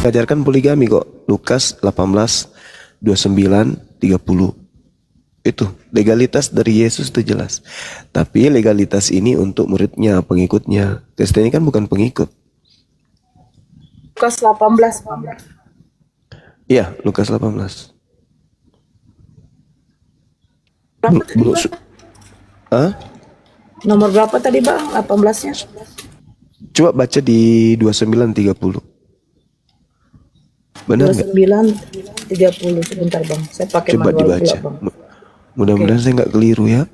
mereka ajarkan poligami kok. Lukas 18:29-30. Itu legalitas dari Yesus itu jelas. Tapi legalitas ini untuk muridnya, pengikutnya. Kristen ini kan bukan pengikut. Lukas 18. Iya, Lukas 18. Berapa tadi, Bang? Hah? Nomor berapa tadi, Bang? 18-nya? Coba baca di 29-30. Benar nggak? 29:30. Sebentar, Bang. Saya pakai Coba manual dibaca. pula, Bang. Mudah-mudahan saya nggak keliru ya.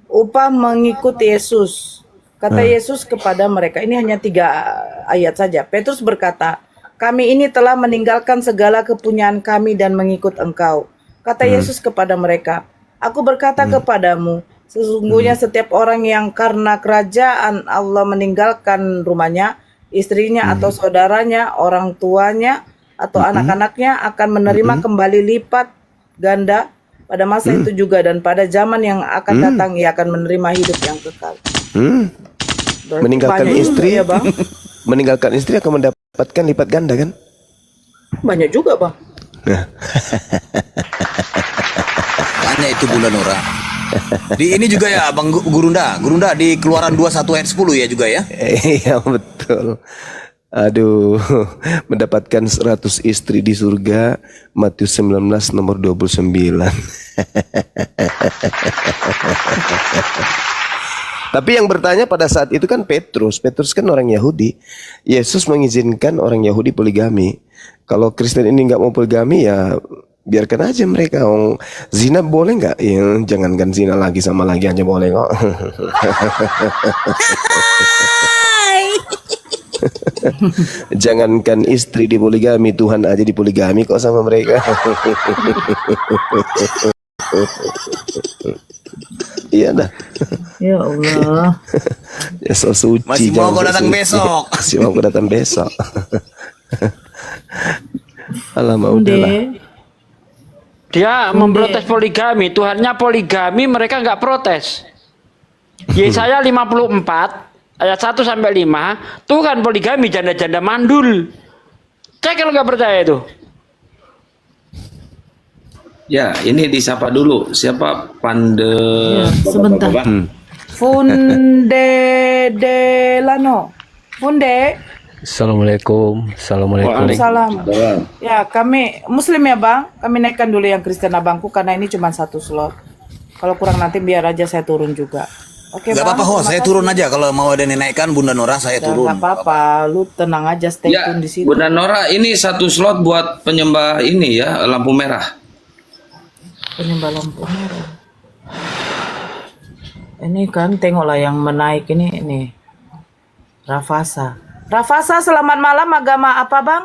Upah mengikuti Yesus. Kata Yesus kepada mereka, ini hanya 3 ayat saja. Petrus berkata, kami ini telah meninggalkan segala kepunyaan kami dan mengikut engkau. Kata Yesus kepada mereka, aku berkata kepadamu, sesungguhnya setiap orang yang karena kerajaan Allah meninggalkan rumahnya, istrinya atau saudaranya, orang tuanya, atau anak-anaknya akan menerima kembali lipat ganda pada masa itu juga, dan pada zaman yang akan datang ia akan menerima hidup yang kekal. Berarti Meninggalkan banyak juga istri, ya, Bang. meninggalkan istri akan mendapatkan lipat ganda kan? Banyak juga, Bang. Tanya itu Bunda Nora. Di ini juga ya Bang Gurunda di Keluaran 21 ayat 10 ya juga ya. Iya betul. Aduh, mendapatkan 100 istri di surga, Matius 19 nomor 29. Tapi yang bertanya pada saat itu kan Petrus. Petrus kan orang Yahudi. Yesus mengizinkan orang Yahudi poligami. Kalau Kristen ini nggak mau poligami ya biarkan aja mereka. Zina boleh nggak? Ya, jangankan zina lagi sama lagi aja boleh kok. Jangankan istri dipoligami, Tuhan aja dipoligami kok sama mereka. Iya dah. Ya Allah. Ya so suci. Masih mau kau jangan so datang suci. besok. Masih mau kau datang besok. Alamak udahlah. Dia memprotes poligami, Tuhannya poligami, mereka nggak protes. Yesaya 54 ayat 1 sampai 5, Tuhan poligami janda-janda mandul. Cek kalau nggak percaya itu. Ya, ini disapa dulu. Siapa Ya, sebentar. Funde Delano. Funde. Assalamualaikum. Assalamualaikum. Salam. Ya, kami Muslim ya, Bang. Kami naikkan dulu yang Kristen abangku karena ini cuma 1 slot. Kalau kurang nanti biar aja saya turun juga. Oke, Gak Bang. apa-apa terima saya kasih. turun aja kalau mau ada dinaikkan Bunda Nora saya Ya, turun. nggak apa-apa, lu tenang aja, stay Ya, tune di situ. Bunda Nora, ini 1 slot buat penyembah ini ya, lampu merah. Penyembah lampu merah. Ini kan tengoklah yang menaik ini. Rafasa. Rafasa, selamat malam. Agama apa, Bang?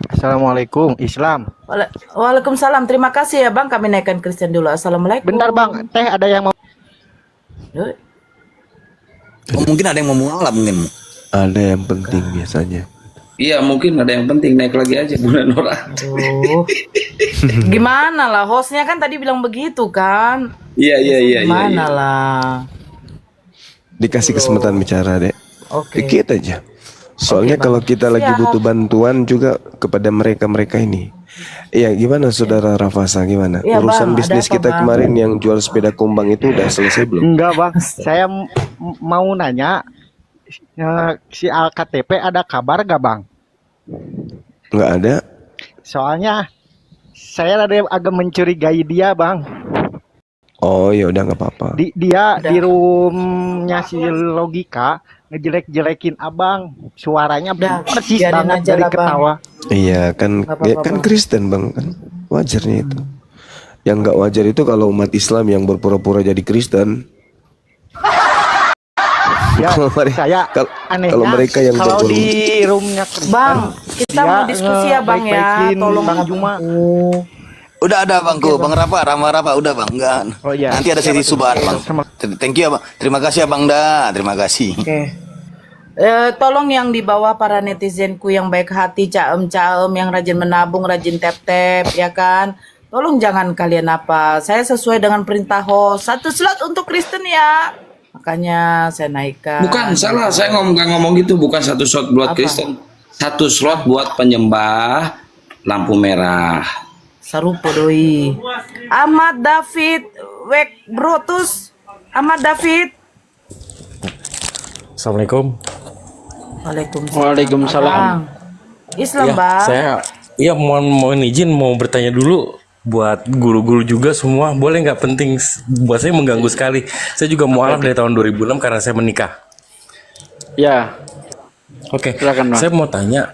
Assalamualaikum. Islam. Waalaikumsalam. Terima kasih ya, Bang. Kami naikkan Kristen dulu. Assalamualaikum. Bentar bang, teh ada yang mau. Duh, Oh, mungkin ada yang mau mualaf mungkin. Ada yang penting biasanya. Iya, mungkin ada yang penting, naik lagi aja Bunda Nora. Aduh. Gimana lah, hostnya kan tadi bilang begitu kan? Iya. Gimana lah? Dikasih kesempatan bicara dek. Oke. Dikit aja. Soalnya Oke, kalau Bang. kita lagi Siap. butuh bantuan juga kepada mereka ini. Iya, gimana saudara Rafasa, gimana? Iya, Urusan Bang, ada bisnis apa, kita Bang? kemarin yang jual sepeda kumbang itu udah selesai belum? Enggak bang, saya mau nanya, si ALKTP ada kabar gak bang? Nggak ada. Soalnya saya ada agak mencurigai dia bang. Oh ya udah nggak apa-apa. Dia Udah. di roomnya si Logika ngejelek-jelekin abang, suaranya Udah, persis biarin banget aja dari lah, Bang. ketawa. Iya kan, Nggak apa-apa, ya kan Bang. Kristen bang kan, wajarnya itu. Yang nggak wajar itu kalau umat Islam yang berpura-pura jadi Kristen. Ya, Kalau mereka- saya kalau- anehnya kalau mereka yang kalau berpura- di roomnya Kristen, Bang, kita dia mau diskusi ya, Bang, ya. baik-baikin Tolong Bang Juma. Udah ada Bangku, Bang Rafa, udah Bang. Enggak. Oh, iya. Nanti ada sesi subahan Bang. Thank you ya Bang. Terima kasih ya Bang Da. Terima kasih. Oke. Tolong yang di bawah para netizenku yang baik hati, caem-caem, yang rajin menabung, rajin tap-tap, ya kan? Tolong jangan kalian apa. Saya sesuai dengan perintah host. 1 slot untuk Kristen ya. Makanya saya naikkan. Bukan, salah. Saya nggak ngomong gitu, bukan 1 shot buat Apa? Kristen. 1 slot buat penyembah lampu merah. Sarupo doi. Ahmad David Wek Brotus. Ahmad David. Assalamualaikum. Waalaikumsalam. Waalaikumsalam. Abang. Islam, Ya, Bang. saya mohon izin mau bertanya dulu buat guru-guru juga semua. Boleh nggak, penting buat saya, mengganggu sekali. Saya juga mualaf dari tahun 2006 karena saya menikah. Ya, Oke, silakan, Bang. saya mau tanya,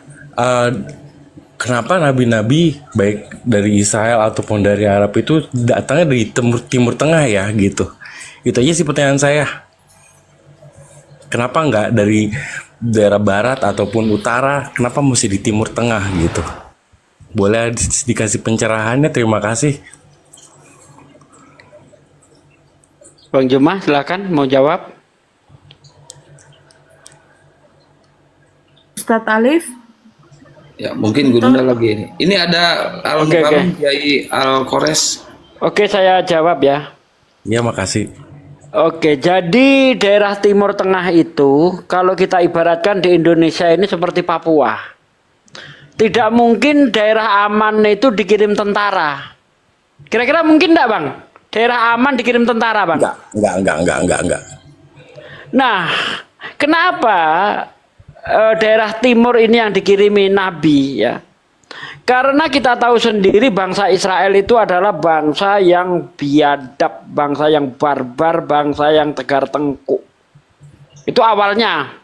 kenapa nabi-nabi baik dari Israel ataupun dari Arab itu datangnya dari timur Tengah ya gitu? Itu aja sih pertanyaan saya. Kenapa nggak dari daerah barat ataupun utara? Kenapa mesti di Timur Tengah gitu? Boleh dikasih pencerahannya? Terima kasih. Bang Jumah, silakan mau jawab. Ustadz Alif. Ya, mungkin Gurunda lagi ini. Ini ada Oke. Kiai Al-Kores. Oke, saya jawab ya. Ya, makasih. Oke, jadi daerah Timur Tengah itu kalau kita ibaratkan di Indonesia ini seperti Papua. Tidak mungkin daerah aman itu dikirim tentara. Kira-kira mungkin enggak, Bang? Daerah aman dikirim tentara, Bang? Enggak. Nah, kenapa daerah timur ini yang dikirimi Nabi ya? Karena kita tahu sendiri bangsa Israel itu adalah bangsa yang biadab, bangsa yang barbar, bangsa yang tegar tengkuk. Itu awalnya.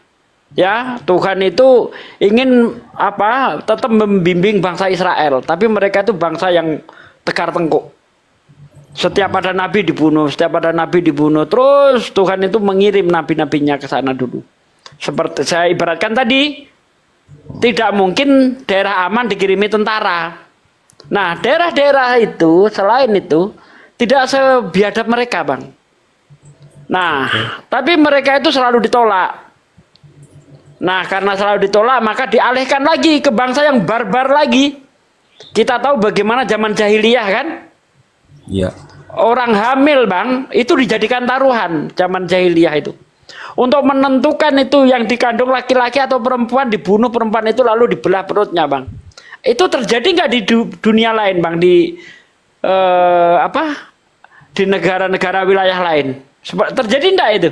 Ya, Tuhan itu ingin tetap membimbing bangsa Israel, tapi mereka itu bangsa yang tegar tengkuk. Setiap ada nabi dibunuh, terus Tuhan itu mengirim nabi-nabinya ke sana dulu. Seperti saya ibaratkan tadi, tidak mungkin daerah aman dikirimi tentara. Nah, daerah-daerah itu selain itu tidak sebiadab mereka, Bang. Nah, tapi mereka itu selalu ditolak. Nah, karena selalu ditolak, maka dialihkan lagi ke bangsa yang barbar lagi. Kita tahu bagaimana zaman jahiliyah kan? Iya. Orang hamil, Bang, itu dijadikan taruhan zaman jahiliyah itu. Untuk menentukan itu yang dikandung laki-laki atau perempuan, dibunuh perempuan itu lalu dibelah perutnya, Bang. Itu terjadi nggak di dunia lain, Bang? Di di negara-negara wilayah lain? Terjadi enggak itu?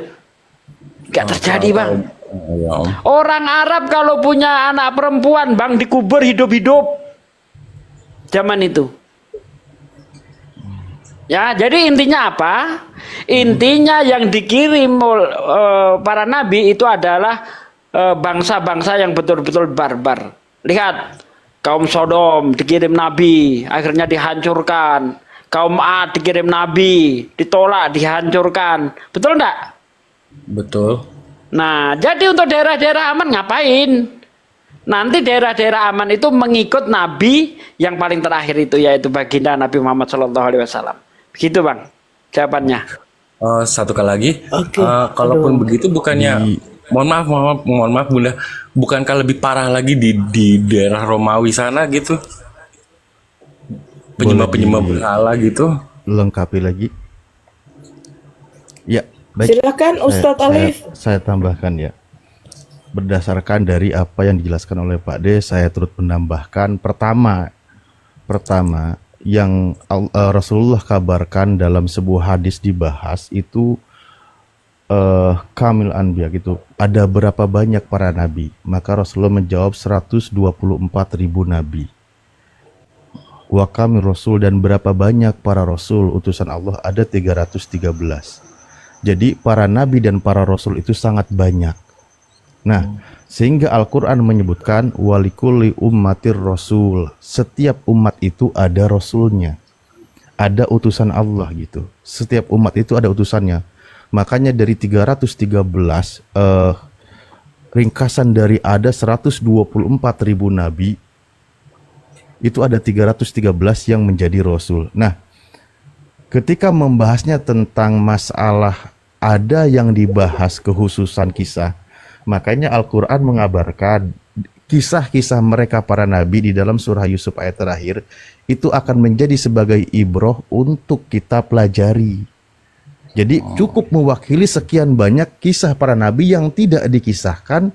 Nggak terjadi, Bang. Orang Arab kalau punya anak perempuan, Bang, dikubur hidup-hidup zaman itu. Ya, jadi intinya apa? Intinya yang dikirim para nabi itu adalah bangsa-bangsa yang betul-betul barbar. Lihat, kaum Sodom dikirim nabi, akhirnya dihancurkan. Kaum Ad dikirim nabi, ditolak, dihancurkan. Betul enggak? Betul. Nah, jadi untuk daerah-daerah aman ngapain? Nanti daerah-daerah aman itu mengikut nabi yang paling terakhir itu, yaitu baginda Nabi Muhammad SAW. Begitu, Bang, jawabannya. Satu kali lagi, kalaupun begitu bukannya, mohon maaf Bunda, bukankah lebih parah lagi di daerah Romawi sana gitu? Penyembah berhala gitu? Lengkapi lagi. Ya, baik. Silakan Ustadz Alif. Saya tambahkan ya. Berdasarkan dari apa yang dijelaskan oleh Pak D, saya turut menambahkan pertama yang Rasulullah kabarkan dalam sebuah hadis dibahas itu Kamil Anbiya gitu. Ada berapa banyak para nabi? Maka Rasulullah menjawab 124.000 nabi. Wa kamil rasul, dan berapa banyak para rasul utusan Allah? Ada 313. Jadi para nabi dan para rasul itu sangat banyak. Nah, sehingga Al-Quran menyebutkan walikulli ummatir rasul. Setiap umat itu ada rasulnya, ada utusan Allah gitu. Setiap umat itu ada utusannya. Makanya dari 313 ringkasan dari ada 124.000 nabi, itu ada 313 yang menjadi rasul. Nah, ketika membahasnya tentang masalah ada yang dibahas kekhususan kisah, makanya Al-Quran mengabarkan kisah-kisah mereka para nabi di dalam surah Yusuf ayat terakhir itu akan menjadi sebagai ibroh untuk kita pelajari. Jadi cukup mewakili sekian banyak kisah para nabi yang tidak dikisahkan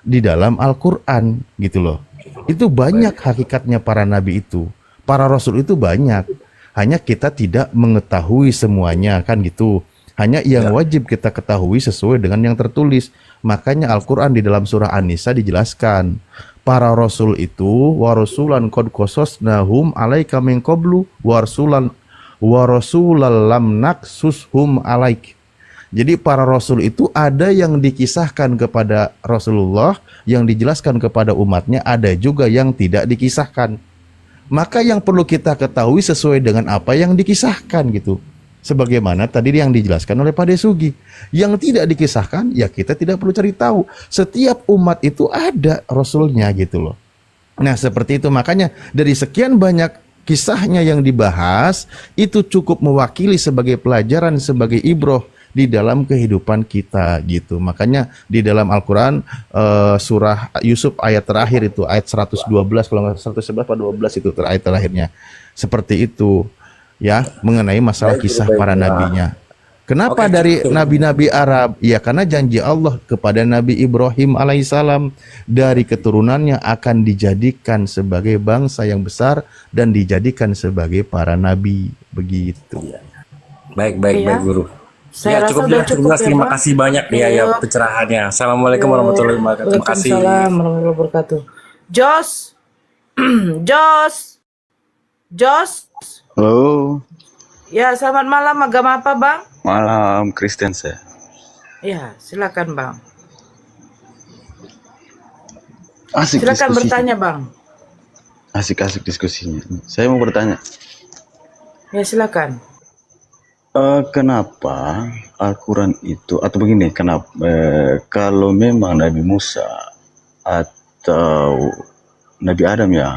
di dalam Al-Quran gitu loh. Itu banyak hakikatnya para nabi itu. Para rasul itu banyak. Hanya kita tidak mengetahui semuanya kan gitu. Hanya yang wajib kita ketahui sesuai dengan yang tertulis. Makanya Al-Quran di dalam surah An-Nisa dijelaskan. Para rasul itu warasulan qad qasasnahum alaika min qablu warasulan lam naksushum alaik. Jadi para rasul itu ada yang dikisahkan kepada Rasulullah, yang dijelaskan kepada umatnya, ada juga yang tidak dikisahkan. Maka yang perlu kita ketahui sesuai dengan apa yang dikisahkan gitu. Sebagaimana tadi yang dijelaskan oleh Pak Desugi. Yang tidak dikisahkan, ya kita tidak perlu cari tahu. Setiap umat itu ada rasulnya gitu loh. Nah seperti itu, makanya dari sekian banyak kisahnya yang dibahas, itu cukup mewakili sebagai pelajaran, sebagai ibroh di dalam kehidupan kita gitu. Makanya di dalam Al-Quran surah Yusuf ayat terakhir itu, ayat 112, kalau nggak 111 atau 12 itu ayat terakhirnya. Seperti itu. Ya, mengenai masalah kisah para nabinya. Kenapa dari nabi-nabi Arab? Ya karena janji Allah kepada Nabi Ibrahim alaihissalam, dari keturunannya akan dijadikan sebagai bangsa yang besar dan dijadikan sebagai para nabi. Begitu. Baik Guru. Saya rasa cukup udah jelas. cukup ya, Terima Bang. kasih banyak ya pencerahannya. Assalamualaikum warahmatullahi wabarakatuh. Terima kasih. Waalaikumsalam warahmatullahi wabarakatuh. Jos. Halo, Ya, selamat malam. Agama apa, Bang? malam Kristen saya. Ya, silakan, Bang. Asik Silakan diskusinya. bertanya, Bang. Asik-asik diskusinya. Saya mau bertanya, Ya, silakan. kenapa Al-Quran itu, atau begini, kenapa kalau memang Nabi Musa atau Nabi Adam ya,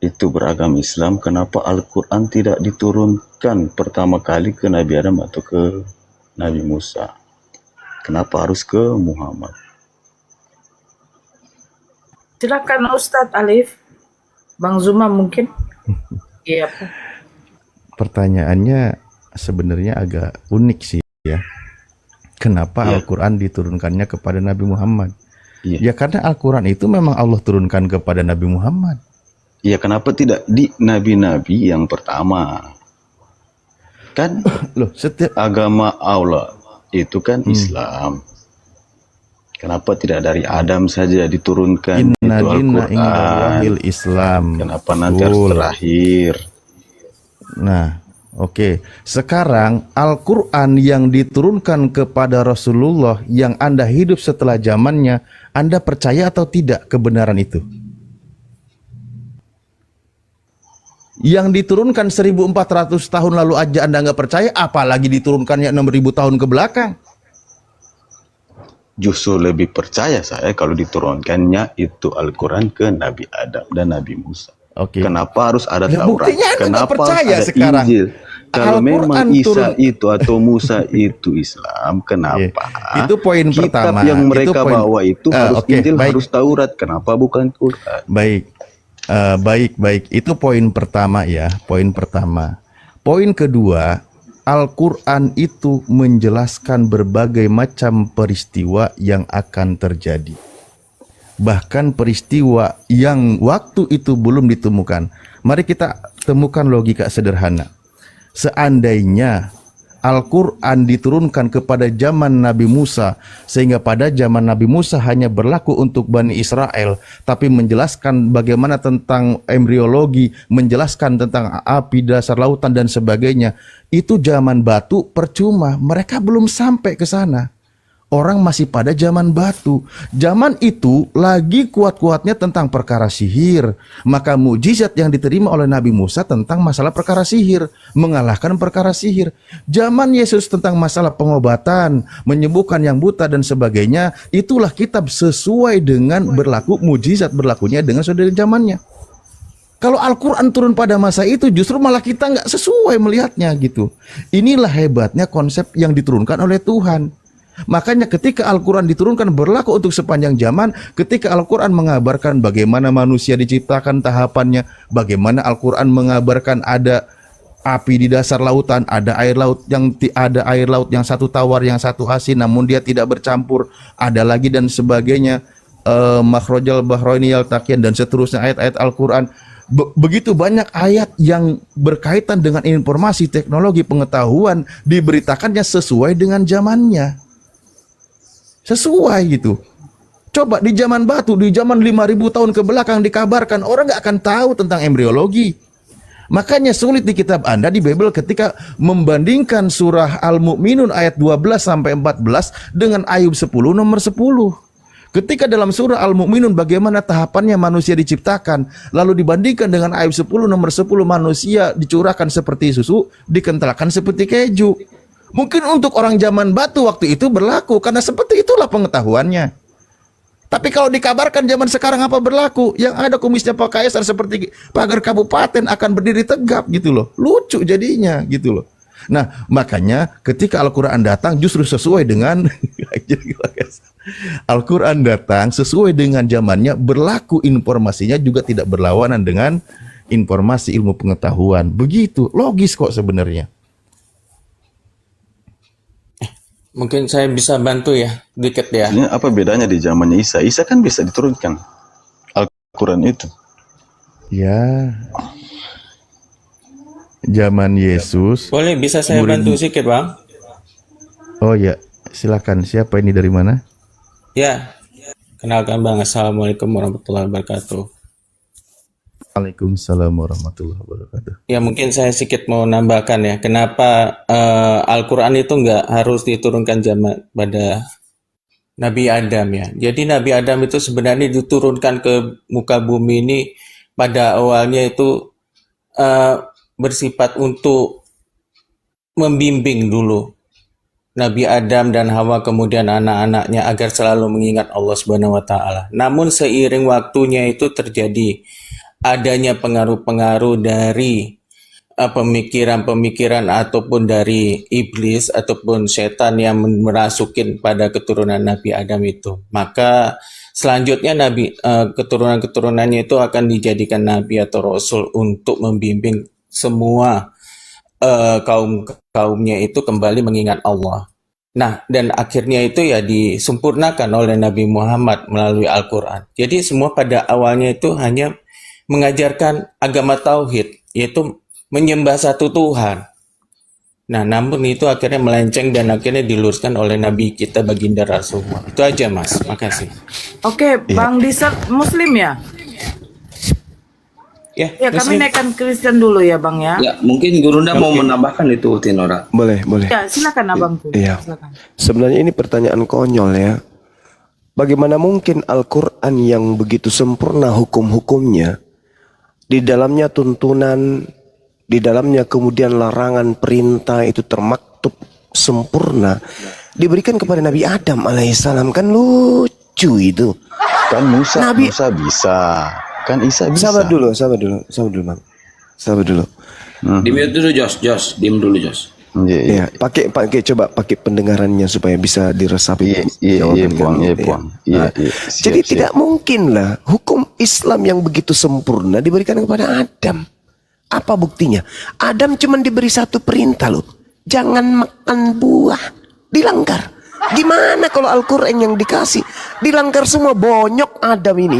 itu beragama Islam, kenapa Al-Quran tidak diturunkan pertama kali ke Nabi Adam atau ke Nabi Musa? Kenapa harus ke Muhammad? Silakan Ustadz Alif. Bang Zuma mungkin. Iya, Pak. Pertanyaannya sebenarnya agak unik sih ya. Kenapa Al-Quran diturunkannya kepada Nabi Muhammad? Ya karena Al-Quran itu memang Allah turunkan kepada Nabi Muhammad. Ya kenapa tidak di nabi-nabi yang pertama? Kan Loh, setiap agama Allah itu kan Islam. Kenapa tidak dari Adam saja diturunkan itu Inna dinna Al-Quran? indallahil Islam. Kenapa nanti harus Betul. terakhir? Nah, oke. Sekarang Al-Quran yang diturunkan kepada Rasulullah yang Anda hidup setelah zamannya, Anda percaya atau tidak kebenaran itu? Yang diturunkan 1400 tahun lalu aja Anda nggak percaya, apalagi diturunkannya 6000 tahun ke belakang. Justru lebih percaya saya kalau diturunkannya itu Al-Quran ke Nabi Adam dan Nabi Musa. Oke. Kenapa harus ada Ya, Taurat? buktinya Anda nggak Kenapa harus percaya ada sekarang. Injil? Kalau Al-Quran memang Isa turun. itu atau Musa itu Islam, kenapa? Itu poin kitab pertama. yang mereka Itu poin- bawa itu harus oke, Injil, baik. harus Taurat. Kenapa bukan Quran? Baik. Baik. Itu poin pertama ya. Poin pertama. Poin kedua, Al-Quran itu menjelaskan berbagai macam peristiwa yang akan terjadi. Bahkan peristiwa yang waktu itu belum ditemukan. Mari kita temukan logika sederhana. Seandainya Al-Quran diturunkan kepada zaman Nabi Musa, sehingga pada zaman Nabi Musa hanya berlaku untuk Bani Israel, tapi menjelaskan bagaimana tentang embriologi, menjelaskan tentang api, dasar lautan dan sebagainya, itu zaman batu percuma, mereka belum sampai ke sana. Orang masih pada zaman batu. Zaman itu lagi kuat-kuatnya tentang perkara sihir. Maka mukjizat yang diterima oleh Nabi Musa tentang masalah perkara sihir, mengalahkan perkara sihir. Zaman Yesus tentang masalah pengobatan, menyembuhkan yang buta dan sebagainya. Itulah kitab sesuai dengan berlaku mukjizat berlakunya dengan saudara zamannya. Kalau Al-Quran turun pada masa itu justru malah kita nggak sesuai melihatnya gitu. Inilah hebatnya konsep yang diturunkan oleh Tuhan. Makanya ketika Al-Quran diturunkan berlaku untuk sepanjang zaman, ketika Al-Quran mengabarkan bagaimana manusia diciptakan tahapannya, bagaimana Al-Quran mengabarkan ada api di dasar lautan, ada air laut yang satu tawar, yang satu asin, namun dia tidak bercampur, ada lagi dan sebagainya, makhrajal bahraini yaltaqiyan dan seterusnya ayat-ayat Al-Qur'an. Begitu banyak ayat yang berkaitan dengan informasi, teknologi, pengetahuan, diberitakannya sesuai dengan zamannya. Sesuai gitu. Coba di zaman batu, di zaman 5.000 tahun ke belakang dikabarkan, orang nggak akan tahu tentang embriologi. Makanya sulit di kitab Anda di Bible ketika membandingkan surah Al-Mu'minun ayat 12 sampai 14 dengan Ayub 10 nomor 10. Ketika dalam surah Al-Mu'minun bagaimana tahapannya manusia diciptakan, lalu dibandingkan dengan Ayub 10 nomor 10, manusia dicurahkan seperti susu, dikentalkan seperti keju. Mungkin untuk orang zaman batu waktu itu berlaku karena seperti itulah pengetahuannya. Tapi kalau dikabarkan zaman sekarang apa berlaku? Yang ada kumisnya Pak Kaisar seperti pagar kabupaten akan berdiri tegap gitu loh. Lucu jadinya gitu loh. Nah, makanya ketika Al-Quran datang justru sesuai dengan Al-Quran datang sesuai dengan zamannya, berlaku informasinya juga tidak berlawanan dengan informasi ilmu pengetahuan. Begitu, logis kok sebenarnya. Mungkin saya bisa bantu ya, dikit ya. Ini apa bedanya di zamannya Isa? Isa kan bisa diturunkan Al-Quran itu. Ya. Zaman Yesus. Boleh, bisa saya bantu sedikit, Bang? Oh ya, silakan. Siapa ini dari mana? Ya, kenalkan Bang. Assalamualaikum warahmatullahi wabarakatuh. Waalaikumsalam warahmatullahi wabarakatuh. Ya, mungkin saya sedikit mau nambahkan ya, kenapa Al-Quran itu nggak harus diturunkan zaman pada Nabi Adam ya. Jadi Nabi Adam itu sebenarnya diturunkan ke muka bumi ini pada awalnya itu bersifat untuk membimbing dulu Nabi Adam dan Hawa kemudian anak-anaknya agar selalu mengingat Allah Subhanahu wa taala. Namun seiring waktunya itu terjadi adanya pengaruh-pengaruh dari pemikiran-pemikiran ataupun dari iblis ataupun setan yang merasukin pada keturunan Nabi Adam itu. Maka selanjutnya keturunan-keturunannya itu akan dijadikan nabi atau rasul untuk membimbing semua kaumnya itu kembali mengingat Allah. Nah, dan akhirnya itu ya disempurnakan oleh Nabi Muhammad melalui Al-Quran. Jadi semua pada awalnya itu hanya mengajarkan agama tauhid, yaitu menyembah satu Tuhan. Nah, namun itu akhirnya melenceng dan akhirnya diluruskan oleh Nabi kita baginda Rasulullah. Itu aja, Mas. Makasih. Oke, Bang Disa Muslim ya? Ya, Ya, kami Muslim. naikkan Kristen dulu ya, Bang ya. Ya, mungkin Gurunda mau menambahkan itu, Tinora. Boleh, boleh. Ya, silakan Abang tuh. Iya. Silakan. Sebenarnya ini pertanyaan konyol ya. Bagaimana mungkin Al-Quran yang begitu sempurna hukum-hukumnya, di dalamnya tuntunan, di dalamnya kemudian larangan, perintah itu termaktub sempurna, diberikan kepada Nabi Adam alaihissalam? Kan lucu itu. Kan Musa Nabi- bisa. Kan Isa bisa. Sabar dulu Bang. Sabar dulu. Diem dulu, Jos. Diem dulu, Jos. Iya, Pakai coba pakai pendengarannya supaya bisa diresapi. iya, jawaban Puang, kami. iya, Puang. Iya, iya. Siap, Jadi siap. tidak mungkin lah hukum Islam yang begitu sempurna diberikan kepada Adam. Apa buktinya? Adam cuma diberi satu perintah loh. Jangan makan buah. Dilanggar. Gimana kalau Al-Quran yang dikasih dilanggar semua? Bonyok Adam ini.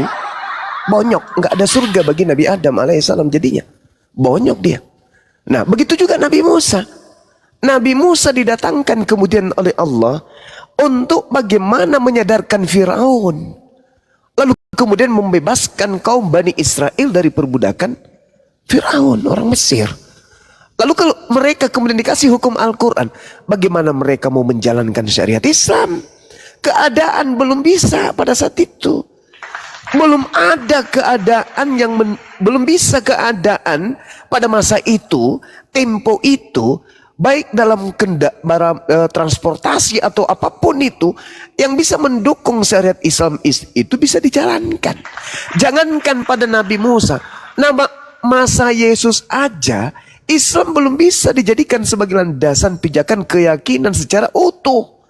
Bonyok. Nggak ada surga bagi Nabi Adam alaihissalam jadinya. Bonyok dia. Nah begitu juga Nabi Musa. Nabi Musa didatangkan kemudian oleh Allah untuk bagaimana menyadarkan Firaun. Lalu kemudian membebaskan kaum Bani Israel dari perbudakan Firaun, orang Mesir. Lalu kalau mereka kemudian dikasih hukum Al-Quran, bagaimana mereka mau menjalankan syariat Islam? Keadaan belum bisa pada saat itu. Belum ada keadaan yang belum bisa keadaan pada masa itu, tempo itu, baik dalam transportasi atau apapun itu yang bisa mendukung syariat Islam itu bisa dijalankan. Jangankan pada Nabi Musa, masa Yesus aja Islam belum bisa dijadikan sebagai landasan pijakan keyakinan secara utuh.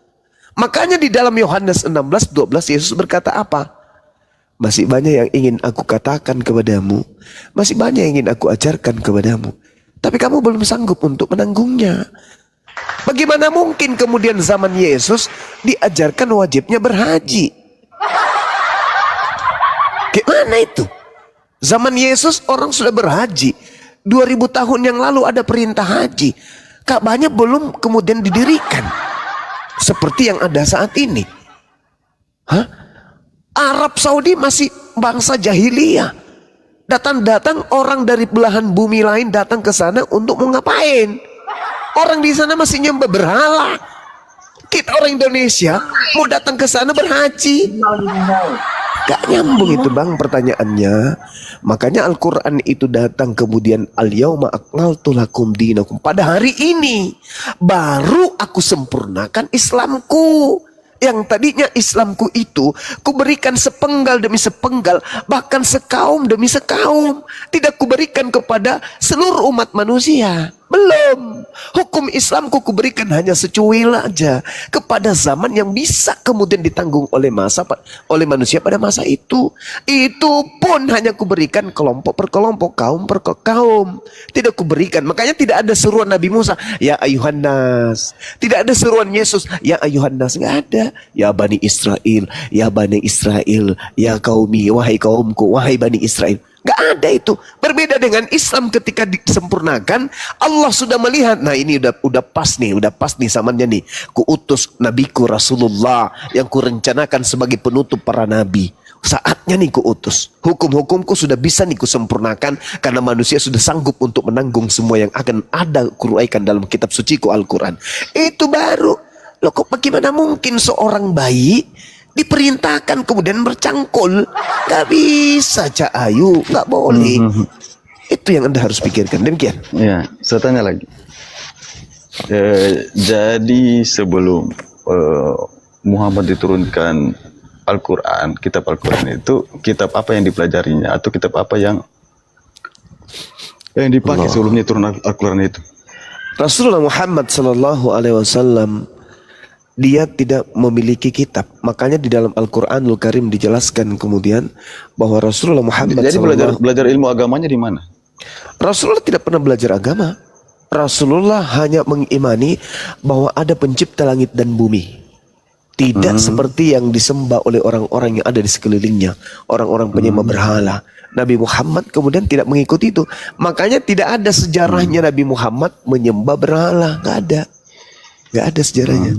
Makanya di dalam Yohanes 16:12 Yesus berkata apa? Masih banyak yang ingin aku katakan kepadamu, masih banyak yang ingin aku ajarkan kepadamu, Tapi kamu belum sanggup untuk menanggungnya. Bagaimana mungkin kemudian zaman Yesus diajarkan wajibnya berhaji? Gimana itu? Zaman Yesus orang sudah berhaji. 2000 tahun yang lalu ada perintah haji. Ka'bahnya belum kemudian didirikan. Seperti yang ada saat ini. Hah? Arab Saudi masih bangsa jahiliyah. Datang-datang orang dari belahan bumi lain datang ke sana untuk mau ngapain? Orang di sana masih nyembah berhala. Kita orang Indonesia mau datang ke sana berhaji. Gak nyambung itu bang pertanyaannya. Makanya Al-Quran itu datang kemudian al-yawma akmaltu lakum dinakum. Pada hari ini baru aku sempurnakan Islamku. Yang tadinya Islamku itu kuberikan sepenggal demi sepenggal, bahkan sekaum demi sekaum. Tidak kuberikan kepada seluruh umat manusia. Belum. Hukum Islamku kuberikan hanya secuil aja kepada zaman yang bisa kemudian ditanggung oleh manusia pada masa itu. Itu pun hanya kuberikan kelompok per kelompok, kaum per kaum. Tidak kuberikan. Makanya tidak ada seruan Nabi Musa, ya ayuhan nas. Tidak ada seruan Yesus, ya ayuhan nas. Nggak ada. Ya Bani Israel, ya Bani Israel, ya kaumi, wahai kaumku, wahai Bani Israel. Gak ada itu. Berbeda dengan Islam ketika disempurnakan, Allah sudah melihat, nah ini udah pas nih zamannya nih. Kuutus nabiku Rasulullah yang kurencanakan sebagai penutup para nabi. Saatnya nih kuutus. Hukum-hukumku sudah bisa nih kusempurnakan karena manusia sudah sanggup untuk menanggung semua yang akan ada kuraikan dalam kitab suciku Al-Quran. Itu baru. Loh kok bagaimana mungkin seorang bayi diperintahkan kemudian bercangkul? Gak bisa Cak Ayu, gak boleh. Itu yang Anda harus pikirkan. Demikian. Ya, saya tanya lagi. Jadi sebelum Muhammad diturunkan Al-Quran, kitab Al-Quran itu kitab apa yang dipelajarinya atau kitab apa yang dipakai sebelumnya turun Al-Quran itu? Rasulullah Muhammad SAW dia tidak memiliki kitab. Makanya di dalam Al-Quranul Karim dijelaskan kemudian bahwa Rasulullah Muhammad jadi belajar ilmu agamanya di mana? Rasulullah tidak pernah belajar agama. Rasulullah hanya mengimani bahwa ada pencipta langit dan bumi. Tidak seperti yang disembah oleh orang-orang yang ada di sekelilingnya, orang-orang penyembah berhala. Nabi Muhammad kemudian tidak mengikuti itu. Makanya tidak ada sejarahnya Nabi Muhammad menyembah berhala. Gak ada. Gak ada sejarahnya.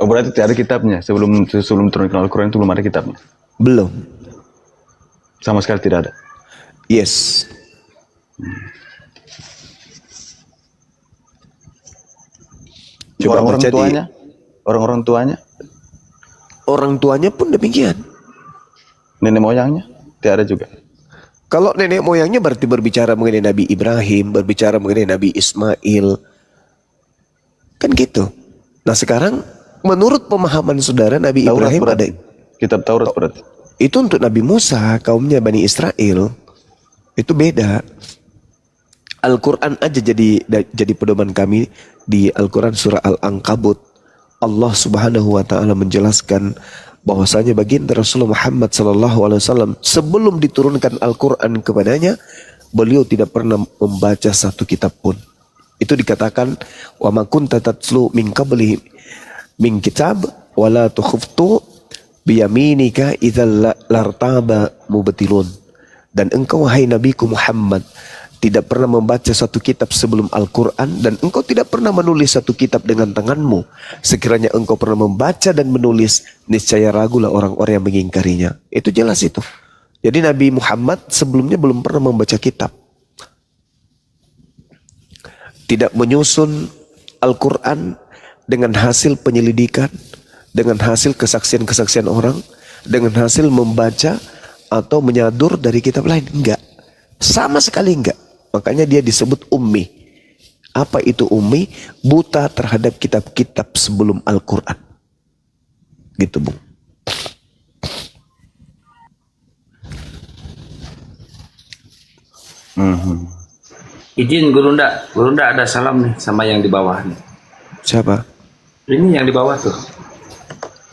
Oh, berarti tidak ada kitabnya sebelum turunkan Al-Quran itu belum ada kitabnya? Belum. Sama sekali tidak ada? Yes. Coba Orang-orang baca tuanya? Orang-orang tuanya? Orang tuanya pun demikian. Nenek moyangnya? Tidak ada juga? Kalau nenek moyangnya berarti berbicara mengenai Nabi Ibrahim, berbicara mengenai Nabi Ismail. Kan gitu. Nah sekarang menurut pemahaman saudara Nabi Taurat Ibrahim berarti. ada Kitab Taurat berarti. itu untuk Nabi Musa, kaumnya Bani Israel. Itu beda. Al-Quran aja jadi pedoman kami di Al-Quran surah Al-Ankabut. Allah Subhanahu wa taala menjelaskan bahwasanya baginda Rasulullah Muhammad SAW sebelum diturunkan Al-Quran kepadanya, beliau tidak pernah membaca satu kitab pun. Itu dikatakan wa ma kunta tatlu min qablihi min kitab wala tukhuftu biyaminika idzal lartaba mubtilun. Dan engkau wahai nabiku Muhammad tidak pernah membaca satu kitab sebelum Al-Quran, dan engkau tidak pernah menulis satu kitab dengan tanganmu. Sekiranya engkau pernah membaca dan menulis, niscaya ragulah orang-orang yang mengingkarinya. Itu jelas itu. Jadi Nabi Muhammad sebelumnya belum pernah membaca kitab. Tidak menyusun Al-Quran dengan hasil penyelidikan, dengan hasil kesaksian-kesaksian orang, dengan hasil membaca atau menyadur dari kitab lain. Enggak. Sama sekali enggak. Makanya dia disebut ummi. Apa itu ummi? Buta terhadap kitab-kitab sebelum Al-Quran. Gitu, Bung. Izin Gurunda ada salam nih sama yang di bawah nih. Siapa? Ini yang di bawah tuh.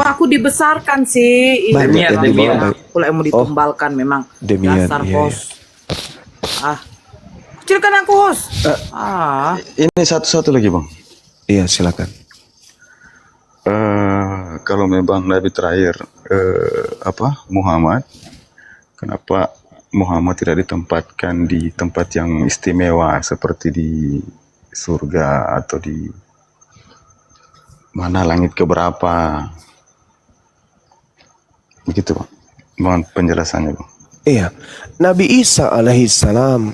Aku dibesarkan sih. Banyak yang di bawah. Kalau mau ditumbalkan memang Demian, dasar iya, bos. iya. Kecilkan aku, host. Ini satu lagi bang. Iya, silakan. Kalau memang Nabi terakhir Muhammad, kenapa Muhammad tidak ditempatkan di tempat yang istimewa seperti di surga atau di mana langit keberapa? Begitu Bang. Mohon penjelasannya Bang. Iya, Nabi Isa alaihissalam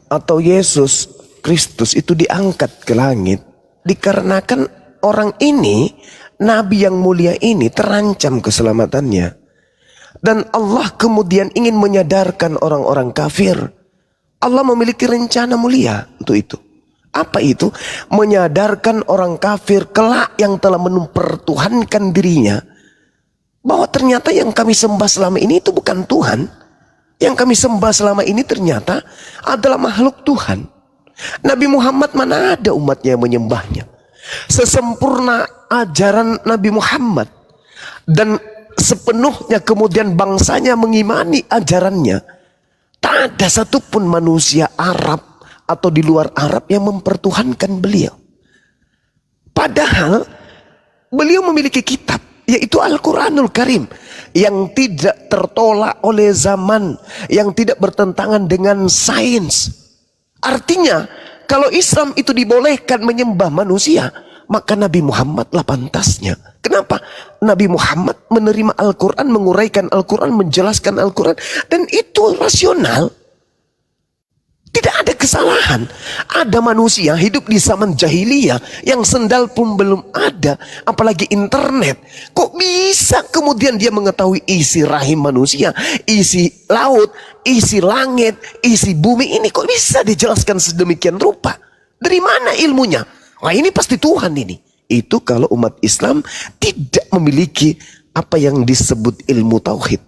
atau Yesus Kristus itu diangkat ke langit dikarenakan orang ini, Nabi yang mulia ini terancam keselamatannya. Dan Allah kemudian ingin menyadarkan orang-orang kafir. Allah memiliki rencana mulia untuk itu. Apa itu? Menyadarkan orang kafir kelak yang telah mempertuhankan dirinya, bahwa ternyata yang kami sembah selama ini itu bukan Tuhan. Yang kami sembah selama ini ternyata adalah makhluk Tuhan. Nabi Muhammad mana ada umatnya yang menyembahnya. Sesempurna ajaran Nabi Muhammad dan sepenuhnya kemudian bangsanya mengimani ajarannya, tak ada satupun manusia Arab atau di luar Arab yang mempertuhankan beliau. Padahal beliau memiliki kitab, yaitu Al-Quranul Karim, yang tidak tertolak oleh zaman, yang tidak bertentangan dengan sains. Artinya kalau Islam itu dibolehkan menyembah manusia, maka Nabi Muhammad lah pantasnya. Kenapa? Nabi Muhammad menerima Al-Quran, menguraikan Al-Quran, menjelaskan Al-Quran, dan itu rasional. Tidak ada kesalahan. Ada manusia hidup di zaman jahiliyah yang sendal pun belum ada, apalagi internet. Kok bisa kemudian dia mengetahui isi rahim manusia, isi laut, isi langit, isi bumi ini? Kok bisa dijelaskan sedemikian rupa? Dari mana ilmunya? Wah, ini pasti Tuhan ini. Itu kalau umat Islam tidak memiliki apa yang disebut ilmu tauhid.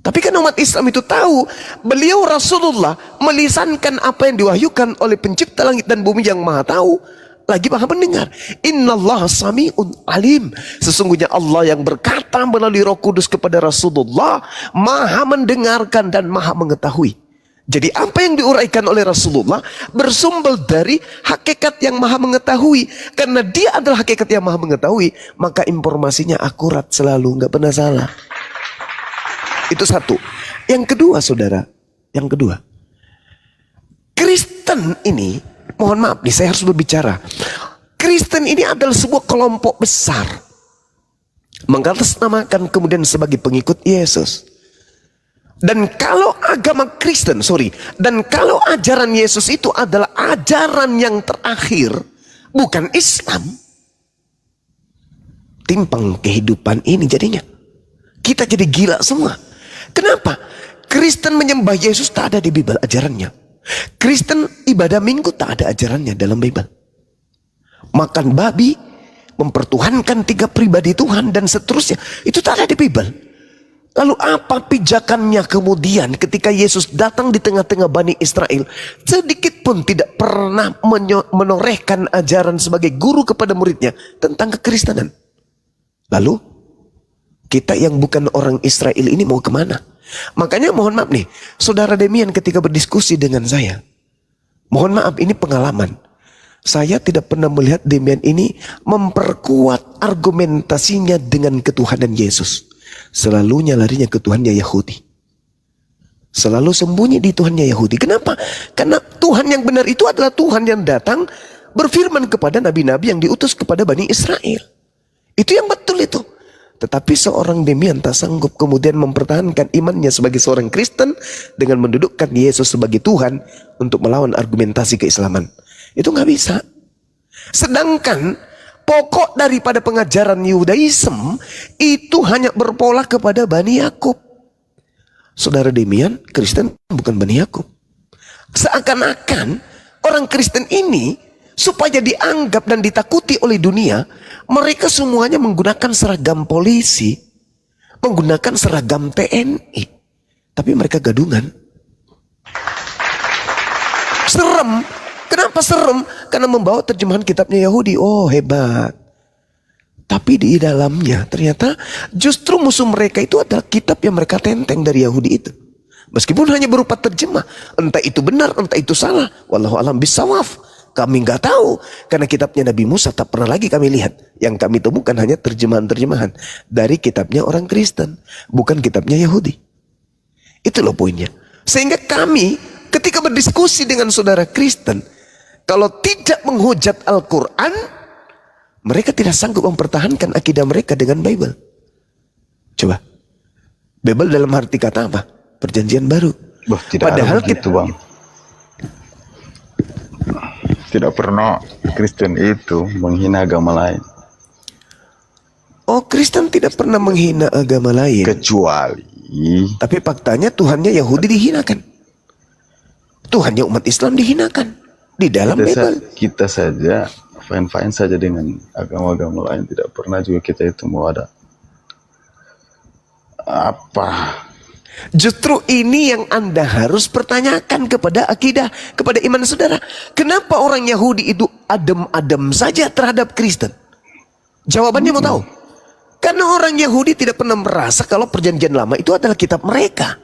Tapi kan umat Islam itu tahu beliau Rasulullah melisankan apa yang diwahyukan oleh pencipta langit dan bumi yang maha tahu, lagi maha mendengar. Innallaha sami'un alim. Sesungguhnya Allah yang berkata melalui Roh Kudus kepada Rasulullah, maha mendengarkan dan maha mengetahui. Jadi apa yang diuraikan oleh Rasulullah bersumber dari hakikat yang maha mengetahui. Karena dia adalah hakikat yang maha mengetahui, maka informasinya akurat selalu, nggak pernah salah. Itu satu. Yang kedua saudara, yang kedua, Kristen ini, mohon maaf nih saya harus berbicara. Kristen ini adalah sebuah kelompok besar, mengatasnamakan kemudian sebagai pengikut Yesus. Dan kalau agama Kristen, dan kalau ajaran Yesus itu adalah ajaran yang terakhir, bukan Islam, timpang kehidupan ini jadinya. Kita jadi gila semua. Kenapa? Kristen menyembah Yesus tak ada di Bible ajarannya. Kristen ibadah minggu tak ada ajarannya dalam Bible. Makan babi, mempertuhankan 3 pribadi Tuhan dan seterusnya, itu tak ada di Bible. Lalu apa pijakannya kemudian ketika Yesus datang di tengah-tengah Bani Israel, sedikit pun tidak pernah menorehkan ajaran sebagai guru kepada muridnya tentang kekristenan. Lalu kita yang bukan orang Israel ini mau kemana? Makanya mohon maaf nih, saudara Demian ketika berdiskusi dengan saya, mohon maaf ini pengalaman. Saya tidak pernah melihat Demian ini memperkuat argumentasinya dengan ketuhanan Yesus. Selalunya larinya ke Tuhannya Yahudi. Selalu sembunyi di Tuhannya Yahudi. Kenapa? Karena Tuhan yang benar itu adalah Tuhan yang datang berfirman kepada nabi-nabi yang diutus kepada Bani Israel. Itu yang betul itu. Tetapi seorang Demian tak sanggup kemudian mempertahankan imannya sebagai seorang Kristen dengan mendudukkan Yesus sebagai Tuhan untuk melawan argumentasi keislaman. Itu nggak bisa. Sedangkan pokok daripada pengajaran Yudaism itu hanya berpola kepada Bani Yakub. Saudara Demian, Kristen bukan Bani Yakub. Seakan-akan orang Kristen ini supaya dianggap dan ditakuti oleh dunia, mereka semuanya menggunakan seragam polisi, menggunakan seragam TNI, tapi mereka gadungan. Serem. Kenapa serem? Karena membawa terjemahan kitabnya Yahudi. Oh, hebat. Tapi di dalamnya ternyata justru musuh mereka itu adalah kitab yang mereka tenteng dari Yahudi itu. Meskipun hanya berupa terjemah, entah itu benar, entah itu salah. Wallahu alam bisawab. Kami nggak tahu, karena kitabnya Nabi Musa tak pernah lagi kami lihat. Yang kami temukan hanya terjemahan-terjemahan dari kitabnya orang Kristen, bukan kitabnya Yahudi. Itu loh poinnya. Sehingga kami ketika berdiskusi dengan saudara Kristen, kalau tidak menghujat Al-Quran, mereka tidak sanggup mempertahankan akidah mereka dengan Bible. Coba, Bible dalam arti kata apa? Perjanjian baru. Bah, tidak Padahal ada begitu, Bang. Tidak pernah Kristen itu menghina agama lain. Oh, Kristen tidak pernah menghina agama lain. Kecuali. Tapi faktanya Tuhannya Yahudi dihinakan. Tuhannya umat Islam dihinakan. Di dalam Bible. Kita saja fine-fine saja dengan agama-agama lain. Tidak pernah juga kita itu mau ada apa. Justru ini yang Anda harus pertanyakan kepada akidah, kepada iman saudara. Kenapa orang Yahudi itu adem-adem saja terhadap Kristen? Jawabannya mau tahu? Karena orang Yahudi tidak pernah merasa kalau perjanjian lama itu adalah kitab mereka.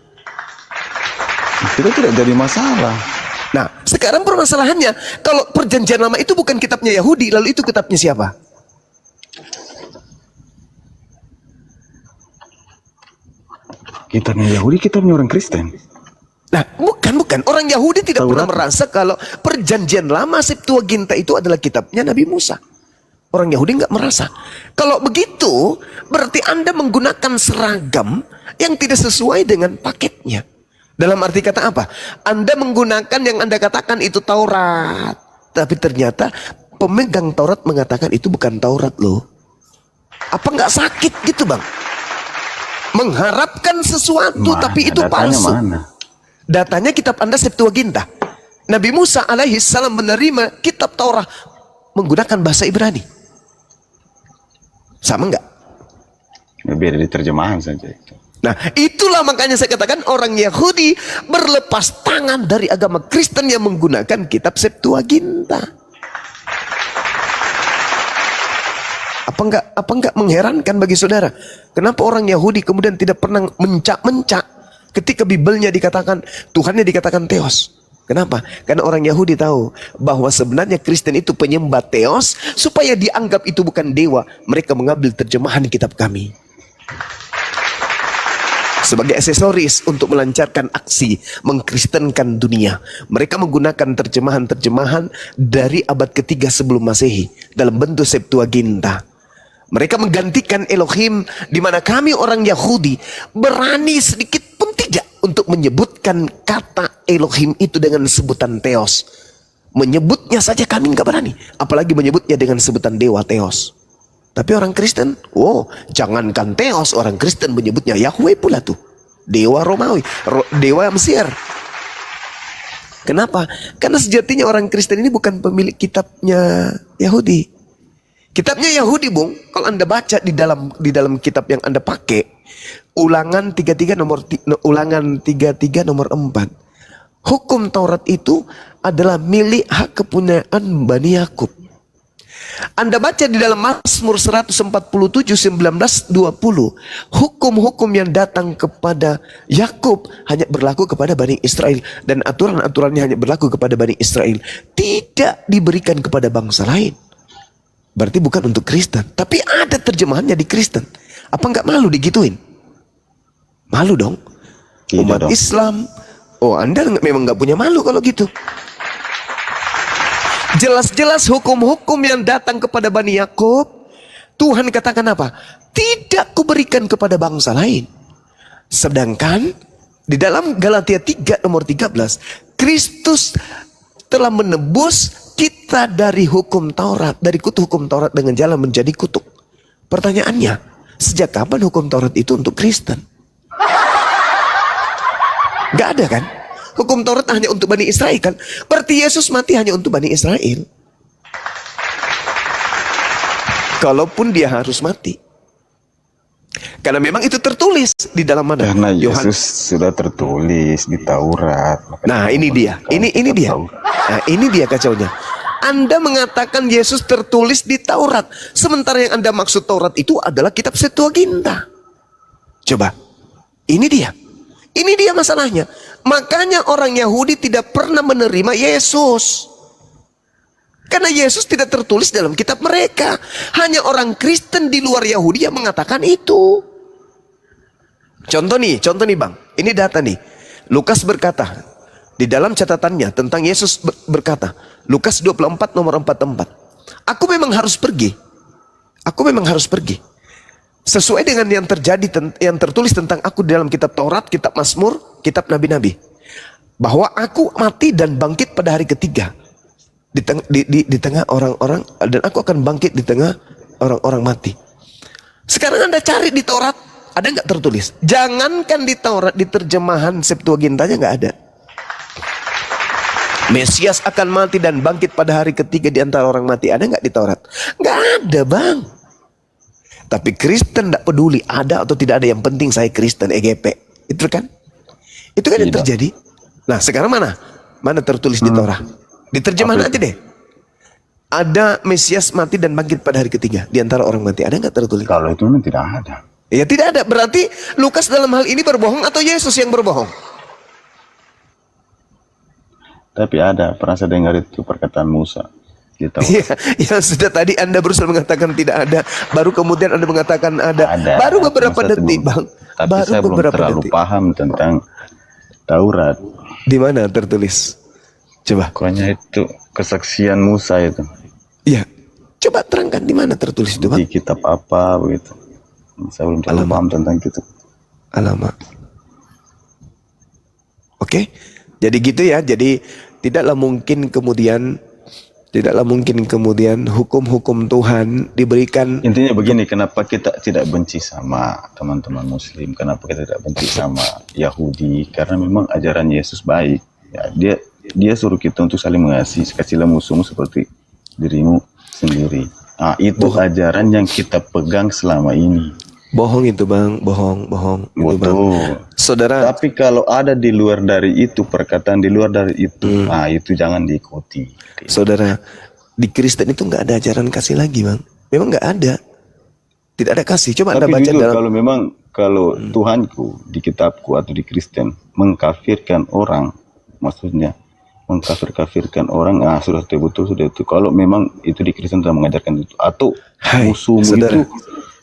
Itu tidak jadi masalah. Nah, sekarang permasalahannya, kalau perjanjian lama itu bukan kitabnya Yahudi, lalu itu kitabnya siapa? Kitabnya Yahudi, kitabnya orang Kristen. Nah, bukan. Orang Yahudi tidak pernah merasa kalau perjanjian lama Septuaginta itu adalah kitabnya Nabi Musa. Orang Yahudi nggak merasa. Kalau begitu, berarti Anda menggunakan seragam yang tidak sesuai dengan paketnya. Dalam arti kata apa? Anda menggunakan yang Anda katakan itu Taurat. Tapi ternyata pemegang Taurat mengatakan itu bukan Taurat loh. Apa nggak sakit gitu, Bang? Mengharapkan sesuatu tapi itu palsu. Mana? Datanya kitab Anda Septuaginta. Nabi Musa alaihi salam menerima kitab Taurat menggunakan bahasa Ibrani. Sama enggak? Biar di terjemahan saja itu. Nah, itulah makanya saya katakan orang Yahudi berlepas tangan dari agama Kristen yang menggunakan kitab Septuaginta. Apa enggak mengherankan bagi saudara? Kenapa orang Yahudi kemudian tidak pernah mencak-mencak ketika Bibelnya dikatakan, Tuhannya dikatakan Theos? Kenapa? Karena orang Yahudi tahu bahwa sebenarnya Kristen itu penyembah Theos, supaya dianggap itu bukan dewa. Mereka mengambil terjemahan kitab kami sebagai aksesoris untuk melancarkan aksi mengkristenkan dunia. Mereka menggunakan terjemahan-terjemahan dari abad ketiga sebelum Masehi dalam bentuk Septuaginta. Mereka menggantikan Elohim, di mana kami orang Yahudi berani sedikit pun tidak untuk menyebutkan kata Elohim itu dengan sebutan Theos. Menyebutnya saja kami nggak berani, apalagi menyebutnya dengan sebutan dewa Theos. Tapi orang Kristen, jangankan Theos, orang Kristen menyebutnya Yahweh pula tuh. Dewa Romawi, dewa Mesir. Kenapa? Karena sejatinya orang Kristen ini bukan pemilik kitabnya Yahudi. Kitabnya Yahudi, Bung, kalau Anda baca di dalam kitab yang Anda pakai, Ulangan 33 nomor 4. Hukum Taurat itu adalah milik hak kepunyaan Bani Yakub. Anda baca di dalam Mazmur 147 19-20, hukum-hukum yang datang kepada Yakub hanya berlaku kepada Bani Israel, dan aturan-aturannya hanya berlaku kepada Bani Israel, tidak diberikan kepada bangsa lain. Berarti bukan untuk Kristen, tapi ada terjemahannya di Kristen. Apa nggak malu digituin? Malu dong. Umat Islam. Anda memang nggak punya malu kalau gitu. Jelas-jelas hukum-hukum yang datang kepada Bani Yakub, Tuhan katakan apa? Tidak kuberikan kepada bangsa lain. Sedangkan di dalam Galatia 3 nomor 13, Kristus telah menebus kita dari hukum Taurat, dari kutuk hukum Taurat dengan jalan menjadi kutuk. Pertanyaannya, sejak kapan hukum Taurat itu untuk Kristen? Gak ada kan? Hukum Taurat hanya untuk Bani Israel kan? Berarti Yesus mati hanya untuk Bani Israel. Kalaupun dia harus mati. Karena memang itu tertulis di dalam mana? Karena Yesus sudah tertulis di Taurat. Nah, ini dia. Ini dia. Nah, ini dia kacaunya. Anda mengatakan Yesus tertulis di Taurat, sementara yang Anda maksud Taurat itu adalah kitab Septuaginta. Coba. Ini dia. Ini dia masalahnya. Makanya orang Yahudi tidak pernah menerima Yesus. Karena Yesus tidak tertulis dalam kitab mereka. Hanya orang Kristen di luar Yahudi yang mengatakan itu. Contoh nih Bang. Ini data nih. Lukas berkata, di dalam catatannya tentang Yesus berkata, Lukas 24 nomor 44. Aku memang harus pergi. Sesuai dengan yang terjadi, yang tertulis tentang aku di dalam kitab Taurat, kitab Mazmur, kitab Nabi-Nabi. Bahwa aku mati dan bangkit pada hari ketiga. Di tengah orang-orang, dan aku akan bangkit di tengah orang-orang mati. Sekarang Anda cari di Taurat, ada nggak tertulis? Jangankan di Taurat, di terjemahan Septuagintanya nggak ada. Mesias akan mati dan bangkit pada hari ketiga di antara orang mati. Ada nggak di Taurat? Nggak ada, Bang. Tapi Kristen tidak peduli ada atau tidak ada, yang penting saya Kristen, EGP. Itu kan yang terjadi. Nah sekarang mana tertulis di Torah? Di terjemahan aja deh. Ada Mesias mati dan bangkit pada hari ketiga di antara orang mati. Ada nggak tertulis? Kalau itu memang tidak ada. Ya tidak ada. Berarti Lukas dalam hal ini berbohong atau Yesus yang berbohong? Tapi ada, pernah saya dengar itu perkataan Musa. Iya, yang sudah tadi Anda berusaha mengatakan tidak ada, baru kemudian Anda mengatakan ada. Baru beberapa detik, Bang. Tapi Baru saya belum beberapa terlalu detik. paham tentang Taurat. Di mana tertulis? Coba. Pokoknya itu kesaksian Musa itu. Iya. Coba terangkan di mana tertulis itu, Bang? Di kitab apa begitu. Saya belum terlalu paham tentang kitab. Alamak. Oke. Jadi gitu ya. Jadi tidaklah mungkin kemudian hukum-hukum Tuhan diberikan. Intinya begini, kenapa kita tidak benci sama teman-teman Muslim? Kenapa kita tidak benci sama Yahudi? Karena memang ajaran Yesus baik. Ya, dia suruh kita untuk saling mengasihi, kasihlah musuhmu seperti dirimu sendiri. Nah, itu ajaran yang kita pegang selama ini. Bohong itu, Bang, bohong. Itu, Bang. Saudara. Tapi kalau ada di luar dari itu, perkataan di luar dari itu, nah itu jangan diikuti. Saudara, di Kristen itu nggak ada ajaran kasih lagi, Bang. Memang nggak ada. Tidak ada kasih. Coba Anda Tapi baca jujur, dalam. kalau Tuhanku di kitabku atau di Kristen mengkafirkan orang, maksudnya mengkafirkan orang, sudah betul sudah itu. Kalau memang itu di Kristen sudah mengajarkan itu, atau musuhmu saudara. itu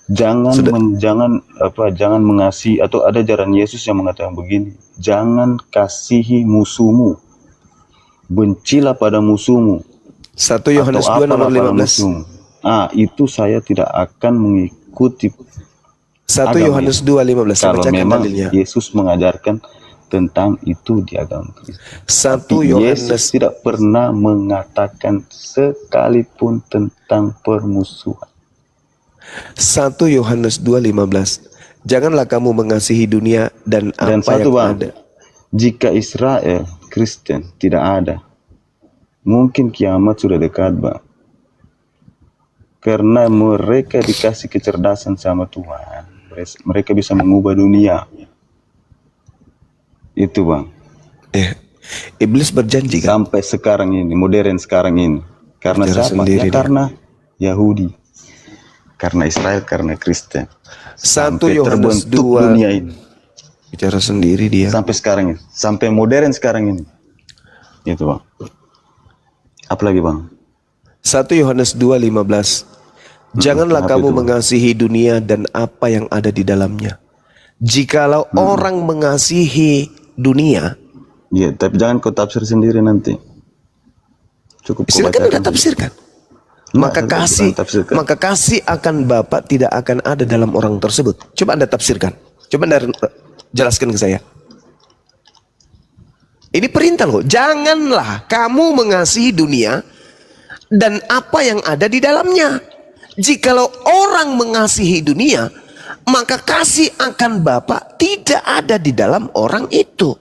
jangan mengasihi, atau ada ajaran Yesus yang mengatakan begini, jangan kasihi musuhmu, bencilah pada musuhmu. 1 Yohanes 2 nomor 15. Itu saya tidak akan mengikuti 1 Yohanes 2:15. kalau Bacakan memang dalilnya. Yesus mengajarkan tentang itu di agama Kristen. 1 Yesus Yohanes tidak pernah mengatakan sekalipun tentang permusuhan. 1 Yohanes 2:15. Janganlah kamu mengasihi dunia dan apa satu, yang Bang, ada. jika Israel Kristen tidak ada, mungkin kiamat sudah dekat, Bang. Karena mereka dikasih kecerdasan sama Tuhan, mereka bisa mengubah dunia. Itu, Bang. Iblis berjanji kan? Sampai sekarang ini, modern sekarang ini. Karena Bicara siapa? sendiri Ya, dia. karena Yahudi, karena Israel, karena Kristen. 1 Sampai Yohanes terbentuk 2. dunia ini. Bicara sendiri dia. Sampai sekarang ini, sampai modern sekarang ini. Itu, Bang. Apalagi, Bang? 1 Yohanes 2:15. Janganlah Kenapa kamu itu, Bang? mengasihi dunia dan apa yang ada di dalamnya. Jikalau orang mengasihi dunia, Iya, tapi jangan kau tafsir sendiri nanti. Cukup kau silakan Anda bacakan. tafsirkan. Enggak, Maka kasih akan Bapa tidak akan ada dalam orang tersebut. Coba Anda tafsirkan. Coba Anda jelaskan ke saya. Ini perintah loh. Janganlah kamu mengasihi dunia dan apa yang ada di dalamnya. Jikalau orang mengasihi dunia, maka kasih akan Bapa tidak ada di dalam orang itu.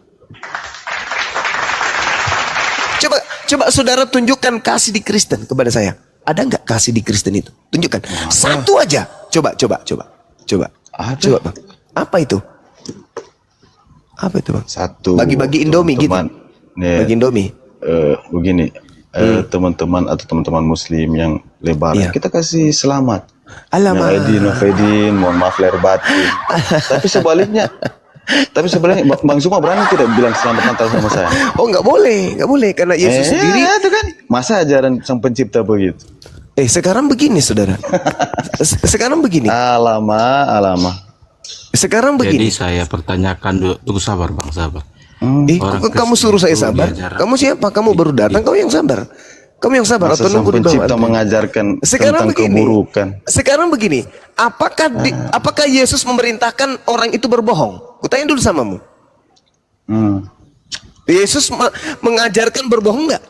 Coba saudara tunjukkan kasih di Kristen kepada saya. Ada nggak kasih di Kristen itu? Tunjukkan. Satu aja. Coba. Coba, Bang. Apa itu? Apa itu, Bang? Satu. Bagi-bagi Indomie gitu. Bagi Indomie. Begini, teman-teman atau teman-teman Muslim yang lebaran, Iya. kita kasih selamat. Alamak. Yang Aidin, mohon maaf lahir batin. Tapi sebaliknya, Tapi sebenarnya Bang Suma berani tidak bilang selamat Natal sama saya? Oh, nggak boleh karena Yesus sendiri. Itu kan masa ajaran sang pencipta begitu? Sekarang begini, saudara. Sekarang begini. Alama. Sekarang Jadi begini. saya pertanyakan dulu, tunggu sabar Bang, sabar. Orang Kok kamu suruh saya Kristen itu sabar? diajarkan- Kamu siapa? Kamu baru datang. Kamu yang sabar. Kamu yang sabar Masa atau sang nunggu di pencipta bawah? mengajarkan Sekarang tentang begini. keburukan? Sekarang begini. Apakah Yesus memerintahkan orang itu berbohong? Kutanya dulu samamu. Yesus mengajarkan berbohong nggak?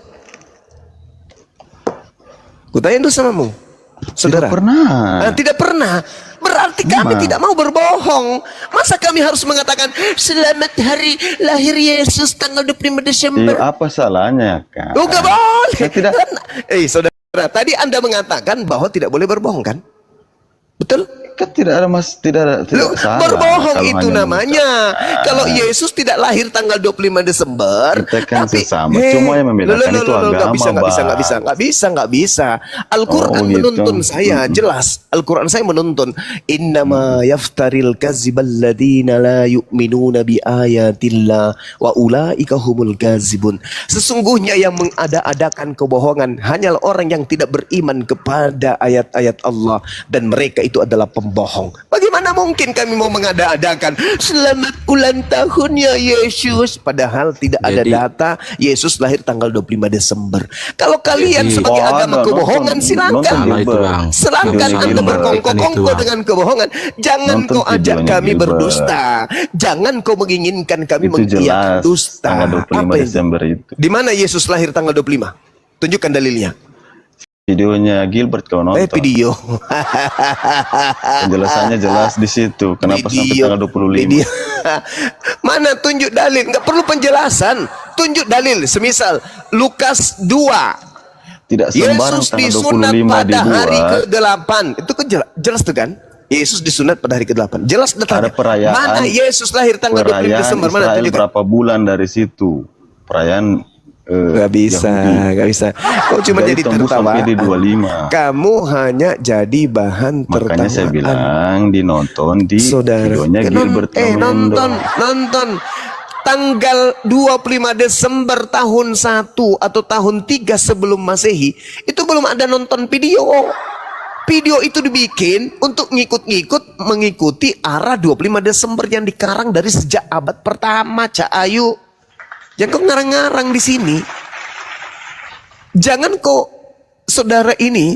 Kutanya dulu samamu, saudara. Tidak pernah. Tidak pernah. Berarti kami tidak mau berbohong. Masa kami harus mengatakan selamat hari lahir Yesus tanggal 25 Desember? Apa salahnya, Kak? Oh, nggak boleh. Saya tidak. Saudara, tadi Anda mengatakan bahwa tidak boleh berbohong, kan? Betul? Kan tidak ada tidak salah. Berbohong kalau itu hanya namanya. Kalau Yesus tidak lahir tanggal 25 Desember, Kita kan sesama. Cuma yang membedakan itu agama, nggak bisa. Al-Quran gitu. menuntun saya, jelas. Al-Quran saya menuntun. Innama yaftaril kazibal ladina la yu'minuna bi ayatillah wa ulaika humul kazibun. Sesungguhnya yang mengada-adakan kebohongan hanyalah orang yang tidak beriman kepada ayat-ayat Allah, dan mereka itu adalah pembohong. Bagaimana mungkin kami mau mengada-adakan selamat ulang tahun ya Yesus, padahal tidak ada Jadi- data Yesus lahir tanggal 25 Desember. Kalau kalian Jadi- sebagai agama kebohongan, silakan. Salah itu, Bang. Silakan Nonton Anda Gilbert. berkongkong-kongko Kan itu, dengan kebohongan. Jangan Nonton kau ajak videonya kami Gilbert. berdusta. Jangan kau menginginkan kami Itu mengiyakan jelas dusta. tanggal 25 Apa yang- Desember itu. Di mana Yesus lahir tanggal 25? Tunjukkan dalilnya. Videonya Gilbert kau nonton. Video. Penjelasannya jelas di situ. Kenapa sampai Video. tanggal 25? Video. Mana tunjuk dalil? Nggak perlu penjelasan. Tunjuk dalil. Semisal Lukas 2. Tidak sembarang Yesus tanggal disunat 25 pada hari dibuat. ke-8. Itu kan jelas tuh kan? Yesus disunat pada hari ke-8. Jelas datanya. Ada perayaan. Mana Yesus lahir tanggal 25 Perayaan Desember? Mana Israel tunjukkan? berapa bulan dari situ? Perayaan Gak bisa, Yahudi. gak bisa. Kau cuma Dari jadi tembus tertawa. sampai di 25. Kamu hanya jadi bahan tertawaan. Makanya saya bilang dinonton di Saudara, videonya Gilbert Namendo. nonton tanggal 25 Desember tahun 1 atau tahun 3 sebelum Masehi, itu belum ada nonton video. Video itu dibikin untuk mengikuti arah 25 Desember yang dikarang dari sejak abad pertama, Cak Ayu. Jangan kau ngarang-ngarang di sini. Jangan kau, saudara ini,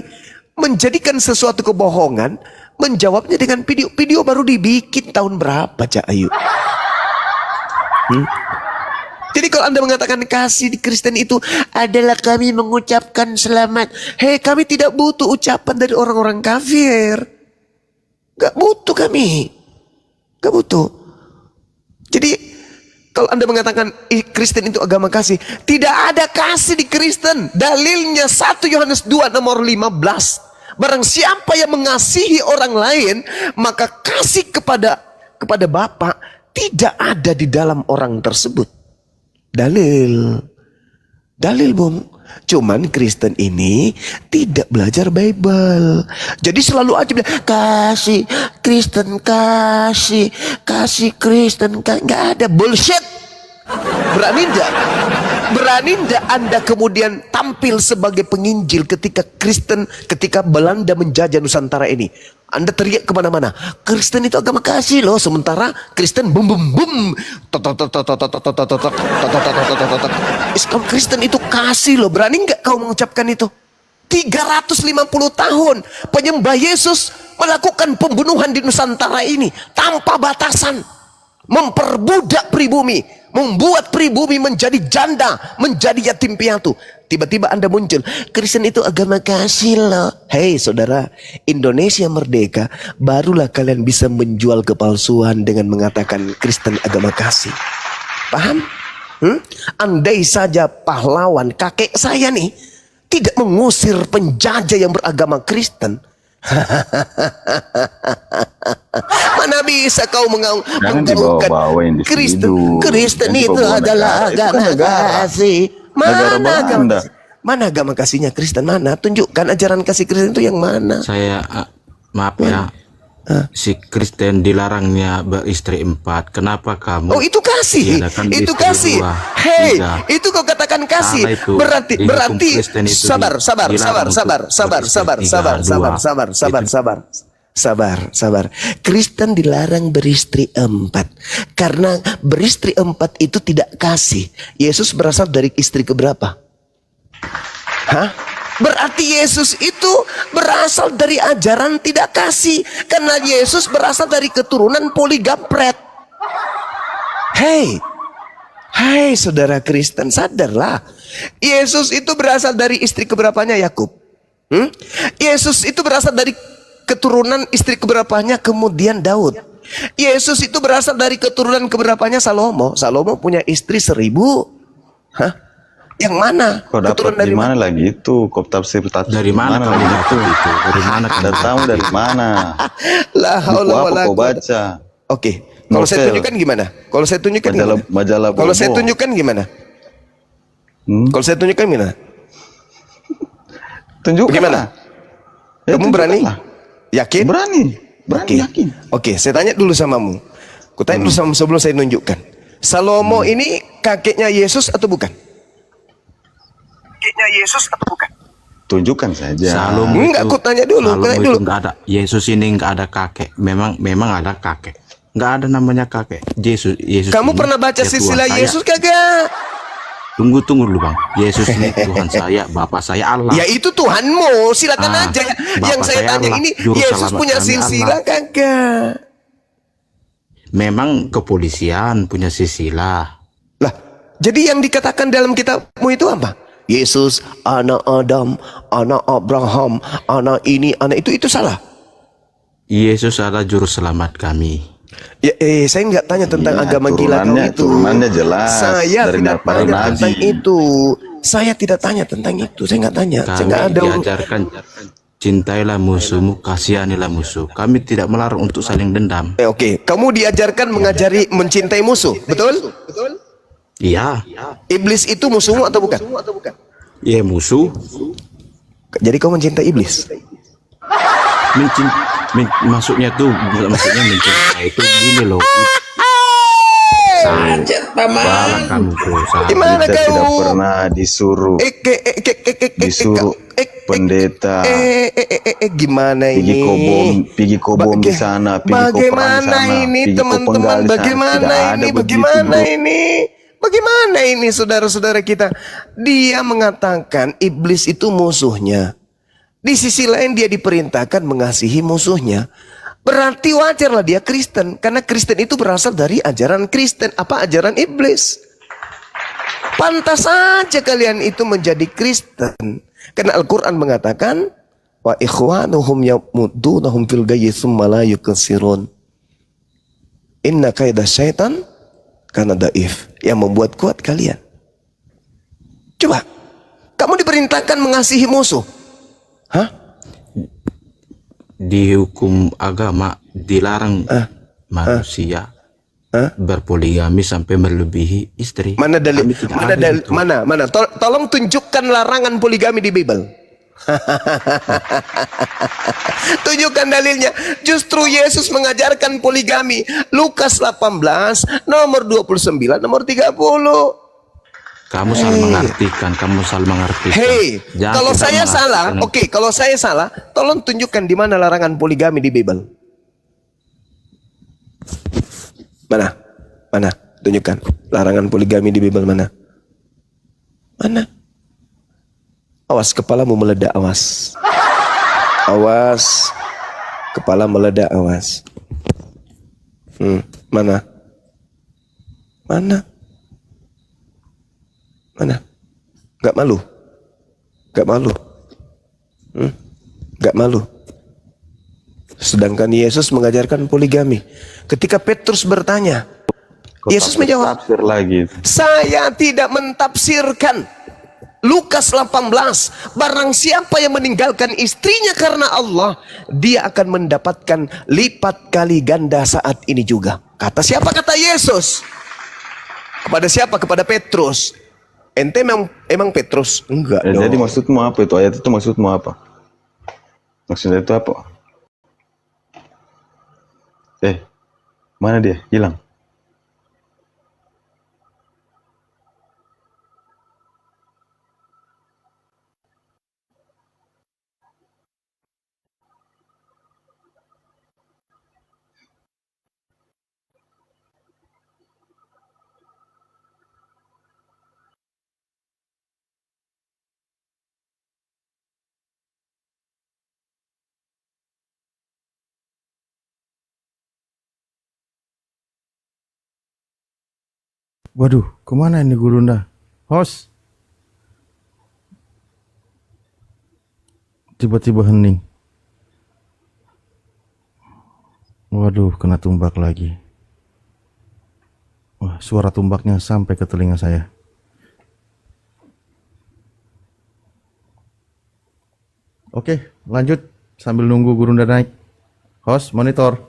menjadikan sesuatu kebohongan, menjawabnya dengan video. Video baru dibikin tahun berapa, Cak Ayu? Jadi kalau Anda mengatakan kasih di Kristen itu adalah kami mengucapkan selamat. Hei, kami tidak butuh ucapan dari orang-orang kafir. Gak butuh kami. Gak butuh. Jadi kalau Anda mengatakan Kristen itu agama kasih, tidak ada kasih di Kristen. Dalilnya 1 Yohanes 2 nomor 15. Barang siapa yang mengasihi orang lain, maka kasih kepada Bapa tidak ada di dalam orang tersebut. Dalil, Bung. Cuman Kristen ini tidak belajar Bible. Jadi selalu aja bilang kasih Kristen, kasih Kristen. Nggak ada, bullshit. Berani enggak Anda kemudian tampil sebagai penginjil ketika Belanda menjajah Nusantara ini? Anda teriak kemana-mana, Kristen itu agama kasih loh. Sementara Kristen bum bum bum, Islam Kristen itu kasih loh. Berani nggak kau mengucapkan itu? 350 tahun penyembah Yesus melakukan pembunuhan di Nusantara ini tanpa batasan, memperbudak pribumi, membuat pribumi menjadi janda, menjadi yatim piatu. Tiba-tiba Anda muncul, Kristen itu agama kasih loh. Hei saudara, Indonesia merdeka, barulah kalian bisa menjual kepalsuan dengan mengatakan Kristen agama kasih. Paham? Andai saja pahlawan kakek saya nih tidak mengusir penjajah yang beragama Kristen, mana bisa kau menggaungkan Kristen itu adalah agama kasih? Mana agama kasihnya Kristen? Mana? Tunjukkan ajaran kasih Kristen itu yang mana? Saya maaf ya, Si Kristen dilarangnya beristri 4. Kenapa kamu? Oh, itu kasih. tiadakan Itu istri kasih. 2, Hei, 3? itu kau katakan kasih. Salah itu. Berarti Di hukum berarti Kristen itu sabar, sabar, dilarang sabar, untuk sabar, sabar, beristri sabar, 3, sabar, 2. sabar, sabar, sabar, sabar. Sabar. Kristen dilarang beristri 4 karena beristri 4 itu tidak kasih. Yesus berasal dari istri keberapa? Hah? Berarti Yesus itu berasal dari ajaran tidak kasih, karena Yesus berasal dari keturunan poligampret. Hei, saudara Kristen, sadarlah. Yesus itu berasal dari istri keberapanya Yakub. Yesus itu berasal dari keturunan istri keberapanya kemudian Daud. Yesus itu berasal dari keturunan keberapanya Salomo. Salomo punya istri 1000. Hah? Yang mana? Kau dapat dari mana lagi itu? Kau tafsir Dari mana kamu dapat itu? Dari mana kamu Anda tahu dari mana? La haula Buku apa wala kau quwata. baca? Oke, kalau saya Novel. tunjukkan gimana? Kalau saya tunjukkan Majalah, gimana? majalah Kalau saya Bobo. tunjukkan gimana? Kalau saya tunjukkan gimana? Tunjukkan Bagaimana? lah. Ya, Kamu berani? tunjukkanlah. Yakin? Berani. Berani, Oke. yakin. Oke, saya tanya dulu samamu. Ku tanya dulu sama sebelum saya nunjukkan. Salomo ini kakeknya Yesus atau bukan? Kakeknya Yesus atau bukan? Tunjukkan saja. Salomo Enggak, itu- aku tanya dulu, Salomo tanya itu dulu. enggak ada. Yesus ini enggak ada kakek. Memang ada kakek. Enggak ada namanya kakek. Yesus Kamu ini pernah baca ya Tuhan silsilah saya. Yesus kagak? Tunggu dulu Bang. Yesus ini Tuhan saya, Bapak saya Allah. Ya itu Tuhanmu, silakan Ah, aja. Bapak Yang saya saya tanya Allah, ini, Juru Yesus Selamat punya kami silsilah Allah. kagak? Memang kepolisian punya silsilah. Lah, jadi yang dikatakan dalam kitabmu itu apa? Yesus, anak Adam, anak Abraham, anak ini, anak itu salah. Yesus adalah juru selamat kami. Ya, saya nggak tanya tentang Iya, agama gila kau itu. turunannya jelas. Saya dari tidak para tanya nabi. tentang itu. Saya tidak tanya tentang itu. Saya nggak tanya. Saya Kami nggak ada. diajarkan cintailah musuhmu, kasihanilah musuh. Kami tidak melarang untuk saling dendam. Oke, kamu diajarkan mengajari mencintai musuh, betul? Iya. Iblis itu musuhmu atau bukan? Ya musuh. Jadi kau mencintai iblis? Maksudnya tuh maksudnya mencintai itu gini loh. Salah kamu tuh. Salah. Gimana Kita tidak kau? pernah disuruh pendeta Gimana pergi ini? pergi kobom di sana, pergi kau perang di Bagaimana sana, ini pergi kau teman-teman? penggal di sana. Bagaimana Tidak ada ini? begitu, Bagaimana bro. ini? Bagaimana ini saudara-saudara kita? Dia mengatakan iblis itu musuhnya. Di sisi lain dia diperintahkan mengasihi musuhnya. Berarti wajarlah dia Kristen. Karena Kristen itu berasal dari ajaran Kristen. Apa ajaran iblis? Pantas saja kalian itu menjadi Kristen. Karena Al-Quran mengatakan, wa ikhwanuhum yamuddunahum fil gayyi tsumma la yuqsirun. Inna kaidah syaitan karena daif. Yang membuat kuat kalian. Coba, kamu diperintahkan mengasihi musuh. Hah? Di hukum agama dilarang manusia berpoligami sampai melebihi istri. Mana dalil? Kami tidak Mana ada dalil? itu. Mana? Tolong tunjukkan larangan poligami di Bible. Tunjukkan dalilnya. Justru Yesus mengajarkan poligami. Lukas 18, nomor 29, nomor 30. Kamu salah mengartikan, Hei, Jangan kalau tidak saya mengartikan. salah, oke, kalau saya salah, tolong tunjukkan di mana larangan poligami di Bible. Mana? Tunjukkan larangan poligami di Bible mana? Mana? Awas, kepalamu meledak, awas. Awas, kepala meledak, awas. Mana? Gak malu? Gak malu? Sedangkan Yesus mengajarkan poligami. Ketika Petrus bertanya, Yesus menjawab, Tafsir lagi. saya tidak mentafsirkan. Lukas 18, barang siapa yang meninggalkan istrinya karena Allah, dia akan mendapatkan lipat kali ganda saat ini juga. Kata siapa? Kata Yesus. Kepada siapa? Kepada Petrus. Ente emang Petrus? Enggak Ya, dong. jadi maksudmu apa itu? Ayat itu maksudmu apa? Maksudnya itu apa? Mana dia? Hilang. Waduh, kemana ini Gurunda? Host. Tiba-tiba hening. Waduh, kena tumbak lagi. Wah, suara tumbaknya sampai ke telinga saya. Oke, lanjut sambil nunggu Gurunda naik. Host, monitor.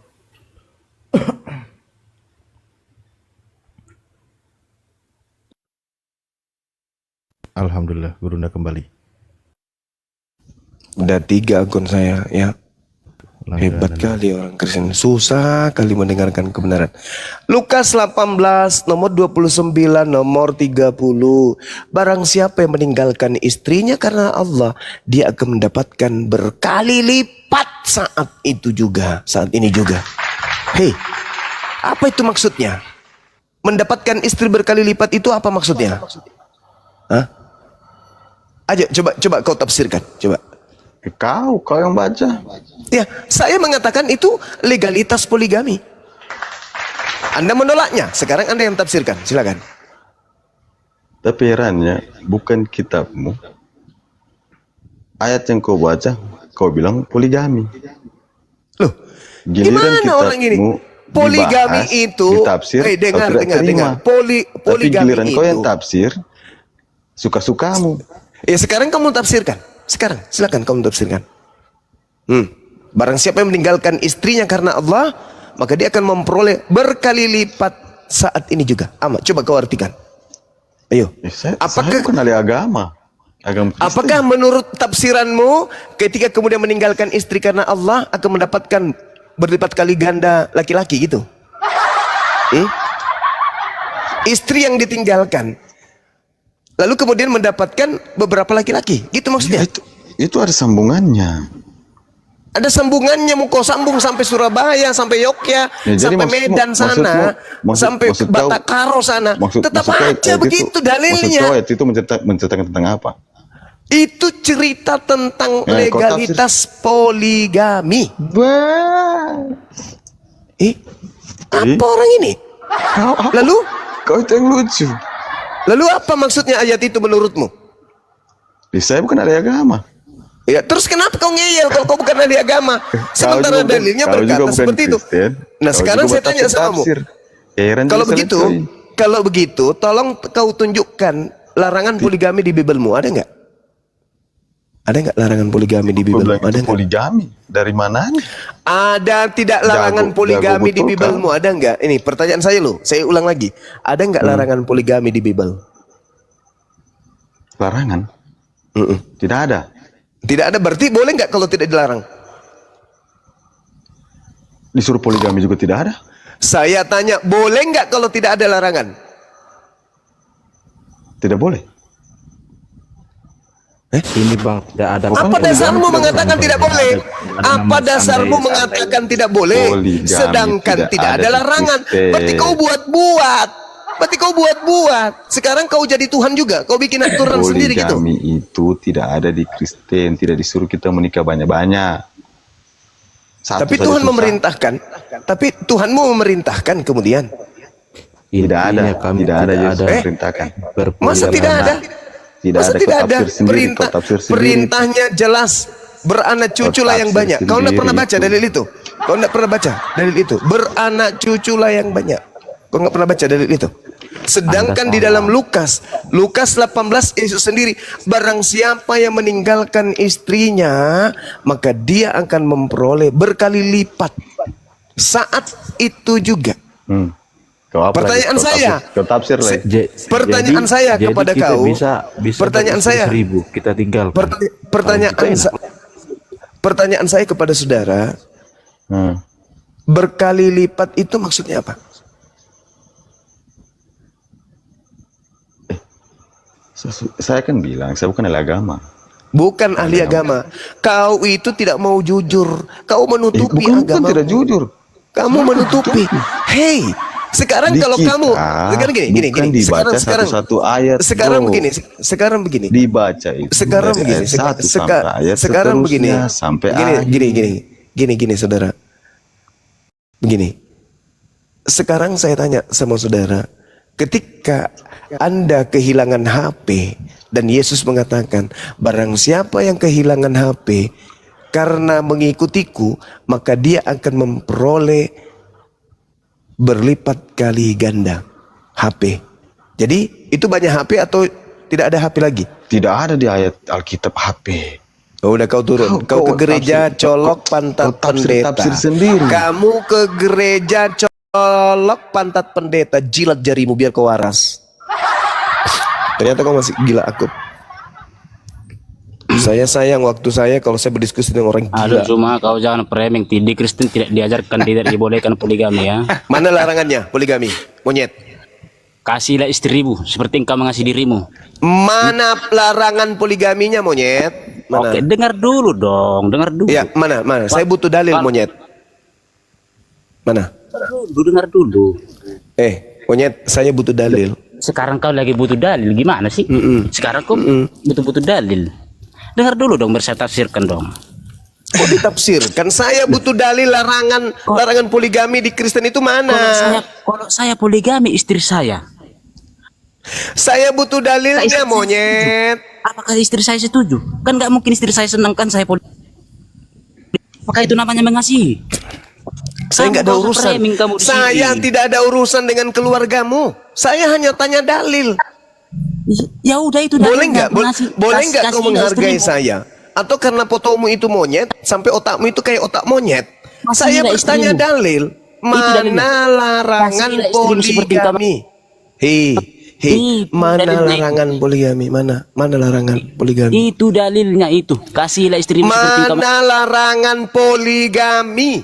Alhamdulillah, Gurunda kembali. Udah 3 akun saya ya. Hebat kali orang Kristen. Susah kali mendengarkan kebenaran. Lukas 18 nomor 29 nomor 30. Barang siapa yang meninggalkan istrinya karena Allah, dia akan mendapatkan berkali lipat saat itu juga, saat ini juga. Hei, apa itu maksudnya? Mendapatkan istri berkali lipat itu apa maksudnya? Hah? Aja coba kau tafsirkan, coba. Kau yang baca. Ya, saya mengatakan itu legalitas poligami. Anda menolaknya. Sekarang Anda yang tafsirkan. Silakan. Tapi herannya, bukan kitabmu. Ayat yang kau baca, kau bilang poligami. Loh, Giliran gimana orang ini? Poligami dibahas, itu, ditafsir, dengar. Tapi Poligami giliran itu. kau yang tafsir, suka-sukamu. Ya sekarang kamu tafsirkan. Sekarang, silakan kamu tafsirkan. Barang siapa yang meninggalkan istrinya karena Allah, maka dia akan memperoleh berkali lipat saat ini juga. Coba kau artikan. Ayo. Saya Apakah bukan ahli agama. Agama Kristen. Apakah menurut tafsiranmu ketika kemudian meninggalkan istri karena Allah akan mendapatkan berlipat kali ganda laki-laki gitu? Istri yang ditinggalkan lalu kemudian mendapatkan beberapa laki-laki, gitu maksudnya? Ya, itu ada sambungannya. Ada sambungannya, mau kau sambung sampai Surabaya, sampai Yogyakarta, sampai Medan sana, sampai Batakaro sana. Tetap aja begitu dalilnya. Maksud kau itu menceritakan tentang apa? Itu cerita tentang legalitas poligami. Apa orang ini? Lalu? Kau itu yang lucu. Lalu apa maksudnya ayat itu menurutmu? Saya bukan ahli agama. Ya, terus kenapa kau ngeyel kalau kau bukan ahli agama? Sementara dalilnya berkata seperti itu. Nah, sekarang saya tanya sama kamu. Kalau begitu, tolong kau tunjukkan larangan poligami di Bibelmu, ada nggak? Ada nggak larangan poligami di Bibelmu? Ada nggak? Poligami dari mana? Ada tidak larangan poligami di Bibelmu? Ada nggak? Ini pertanyaan saya loh. Saya ulang lagi. Ada nggak larangan poligami di Bibel? Larangan? Tidak ada. Tidak ada. Berarti boleh nggak kalau tidak dilarang? Disuruh poligami juga tidak ada. Saya tanya, boleh nggak kalau tidak ada larangan? Tidak boleh. Ini bang, tidak ada. Apa dasarmu mengatakan tidak boleh? Apa dasarmu mengatakan tidak boleh? Sedangkan tidak ada larangan. Berarti kau buat-buat. Sekarang kau jadi Tuhan juga. Kau bikin aturan sendiri gitu. Poligami itu tidak ada di Kristen. Tidak disuruh kita menikah banyak-banyak. Tapi Tuhan memerintahkan. Tapi Tuhanmu memerintahkan kemudian. Tidak ada. Tidak ada Yesus memerintahkan. Masa tidak ada? Masa tidak ada perintahnya jelas, beranak cuculah yang banyak. Kau tidak pernah baca dalil itu? Kau tidak pernah baca dalil itu? Beranak cuculah yang banyak. Kau nggak pernah baca dalil itu? Sedangkan di dalam Lukas 18 Yesus sendiri, barang siapa yang meninggalkan istrinya, maka dia akan memperoleh berkali lipat saat itu juga. Pertanyaan saya, pertanyaan saya kepada kau, pertanyaan saya, kita tinggal. Pertanyaan saya kepada saudara, Berkali lipat itu maksudnya apa? Saya kan bilang, saya bukan ahli agama. Bukan ahli agama. Kau itu tidak mau jujur. Kau menutupi Bukan agama. tidak jujur. Kamu menutupi. Hei, sekarang Di kalau kita, kamu sekarang gini. bukan dibaca satu-satu ayat, Sekarang bro. begini. Dibaca itu Sekarang dari begini. ayat 1 sampai ayat Sekarang begini. seterusnya, sampai akhir. Gini, saudara. Begini. Sekarang saya tanya sama saudara, ketika Anda kehilangan HP dan Yesus mengatakan, barang siapa yang kehilangan HP karena mengikutiku, maka dia akan memperoleh berlipat kali ganda HP. Jadi itu banyak HP atau tidak ada HP lagi? Tidak ada di ayat Alkitab HP. Oh, udah kau turun. Kau ke gereja colok pantat pendeta. Tafsir sendiri. Kamu ke gereja colok pantat pendeta, jilat jarimu biar kau waras. Ternyata kau masih gila akut. Saya sayang waktu saya kalau saya berdiskusi dengan orang Aduh, gila. cuma kau jangan framing. Di Kristen tidak diajarkan, tidak dibolehkan poligami ya. Mana larangannya poligami? Monyet. Kasihlah istrimu seperti engkau mengasihi dirimu. Mana larangan poligaminya, monyet? Mana? Oke, dengar dulu dong, dengar dulu. Ya, mana? Saya butuh dalil, monyet. Mana? Dengar dulu. Monyet, saya butuh dalil. Sekarang kau lagi butuh dalil, gimana sih? Sekarang kau butuh dalil. Dengar dulu dong, biar saya tafsirkan dong. Kok ditafsirkan? Saya butuh dalil larangan poligami di Kristen itu mana? Kalau saya poligami istri saya. Saya butuh dalilnya, monyet. Apakah istri saya setuju? Kan nggak mungkin istri saya senang kan saya poligami. Apakah itu namanya mengasihi? Saya nggak ada urusan. Saya tidak ada urusan dengan keluargamu. Saya hanya tanya dalil. Ya udah itu boleh nggak? Boleh nggak kau menghargai saya? Atau karena fotomu itu monyet, sampai otakmu itu kayak otak monyet? Saya bertanya dalil. Mana larangan poligami? Mana larangan poligami? Mana larangan poligami? Itu dalilnya itu. Kasihlah istrimu seperti kamu. Mana larangan poligami?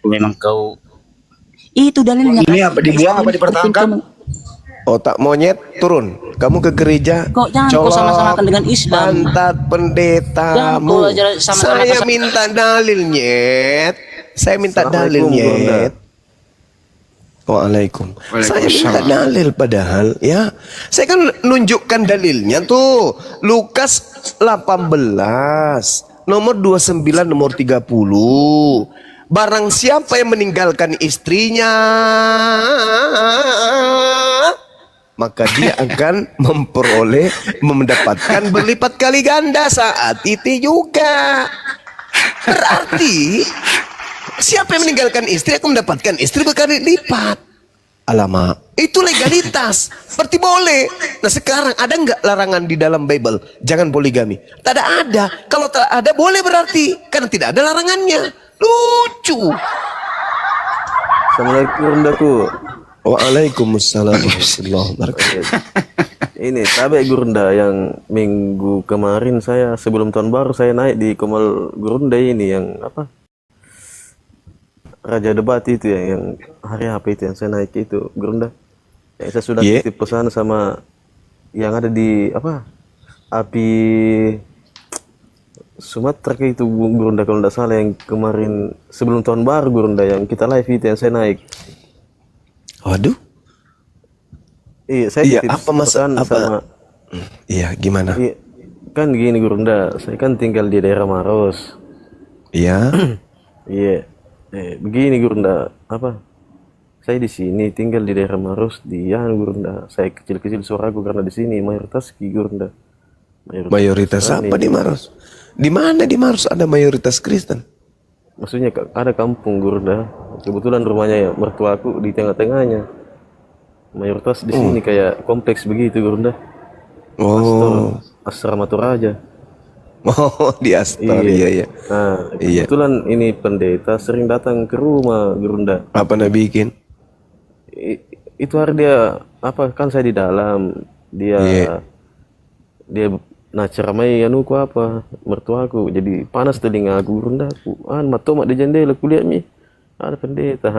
Memang kau. Itu dalilnya. Ini apa dibuang apa dipertahankan? Otak monyet turun. Kamu ke gereja. Kok jangan kau sama-samakan dengan Islam. Pantat pendetamu. Saya minta dalil, nyet. Saya minta dalil, nyet. Waalaikum. Saya minta dalil padahal ya. Saya kan nunjukkan dalilnya tuh. Lukas 18 nomor 29 nomor 30. Barang siapa yang meninggalkan istrinya, maka dia akan mendapatkan berlipat kali ganda saat itu juga. Berarti siapa yang meninggalkan istri akan mendapatkan istri berkali lipat. Alamak, itu legalitas. Berarti boleh. Nah sekarang ada nggak larangan di dalam Bible? Jangan poligami. Tak ada. Kalau tak ada boleh berarti. Karena tidak ada larangannya. Lucu. Assalamualaikum Gurundaku. Waalaikumsalam warahmatullahi wabarakatuh. Ini tabe Gurunda yang minggu kemarin saya sebelum tahun baru saya naik di Komal Gurunda ini yang apa? Raja Debat itu yang hari apa itu yang saya naik itu Gurunda. Yang saya sudah titip pesan sama yang ada di apa? Api Sumatera itu Gurunda kalau tidak salah yang kemarin sebelum tahun baru Gurunda yang kita live itu yang saya naik. Waduh. Iya, saya apa masalah sama. Iya, gimana? Iya, kan gini Gurunda, saya kan tinggal di daerah Maros. Iya. Iya. Begini Gurunda, apa? Saya di sini tinggal di daerah Maros di Gurunda. Saya kecil-kecil suaraku karena di sini mayoritas Gurunda. Mayoritas apa di Maros? Di mana di Maros ada mayoritas Kristen? Maksudnya ada kampung Gurunda. Kebetulan rumahnya ya mertuaku di tengah-tengahnya. Mayoritas di sini kayak kompleks begitu Gurunda. Oh. Asrama Toraja. Oh, di Astor. Iya. Nah, kebetulan ini pendeta sering datang ke rumah Gurunda. Apa Nabi bikin? Itu hari dia apa kan saya di dalam dia Nah ceramai anuku apa mertuaku, jadi panas telinga aku Gurunda. Aku matomak di jendela kulihat mi ada pendeta.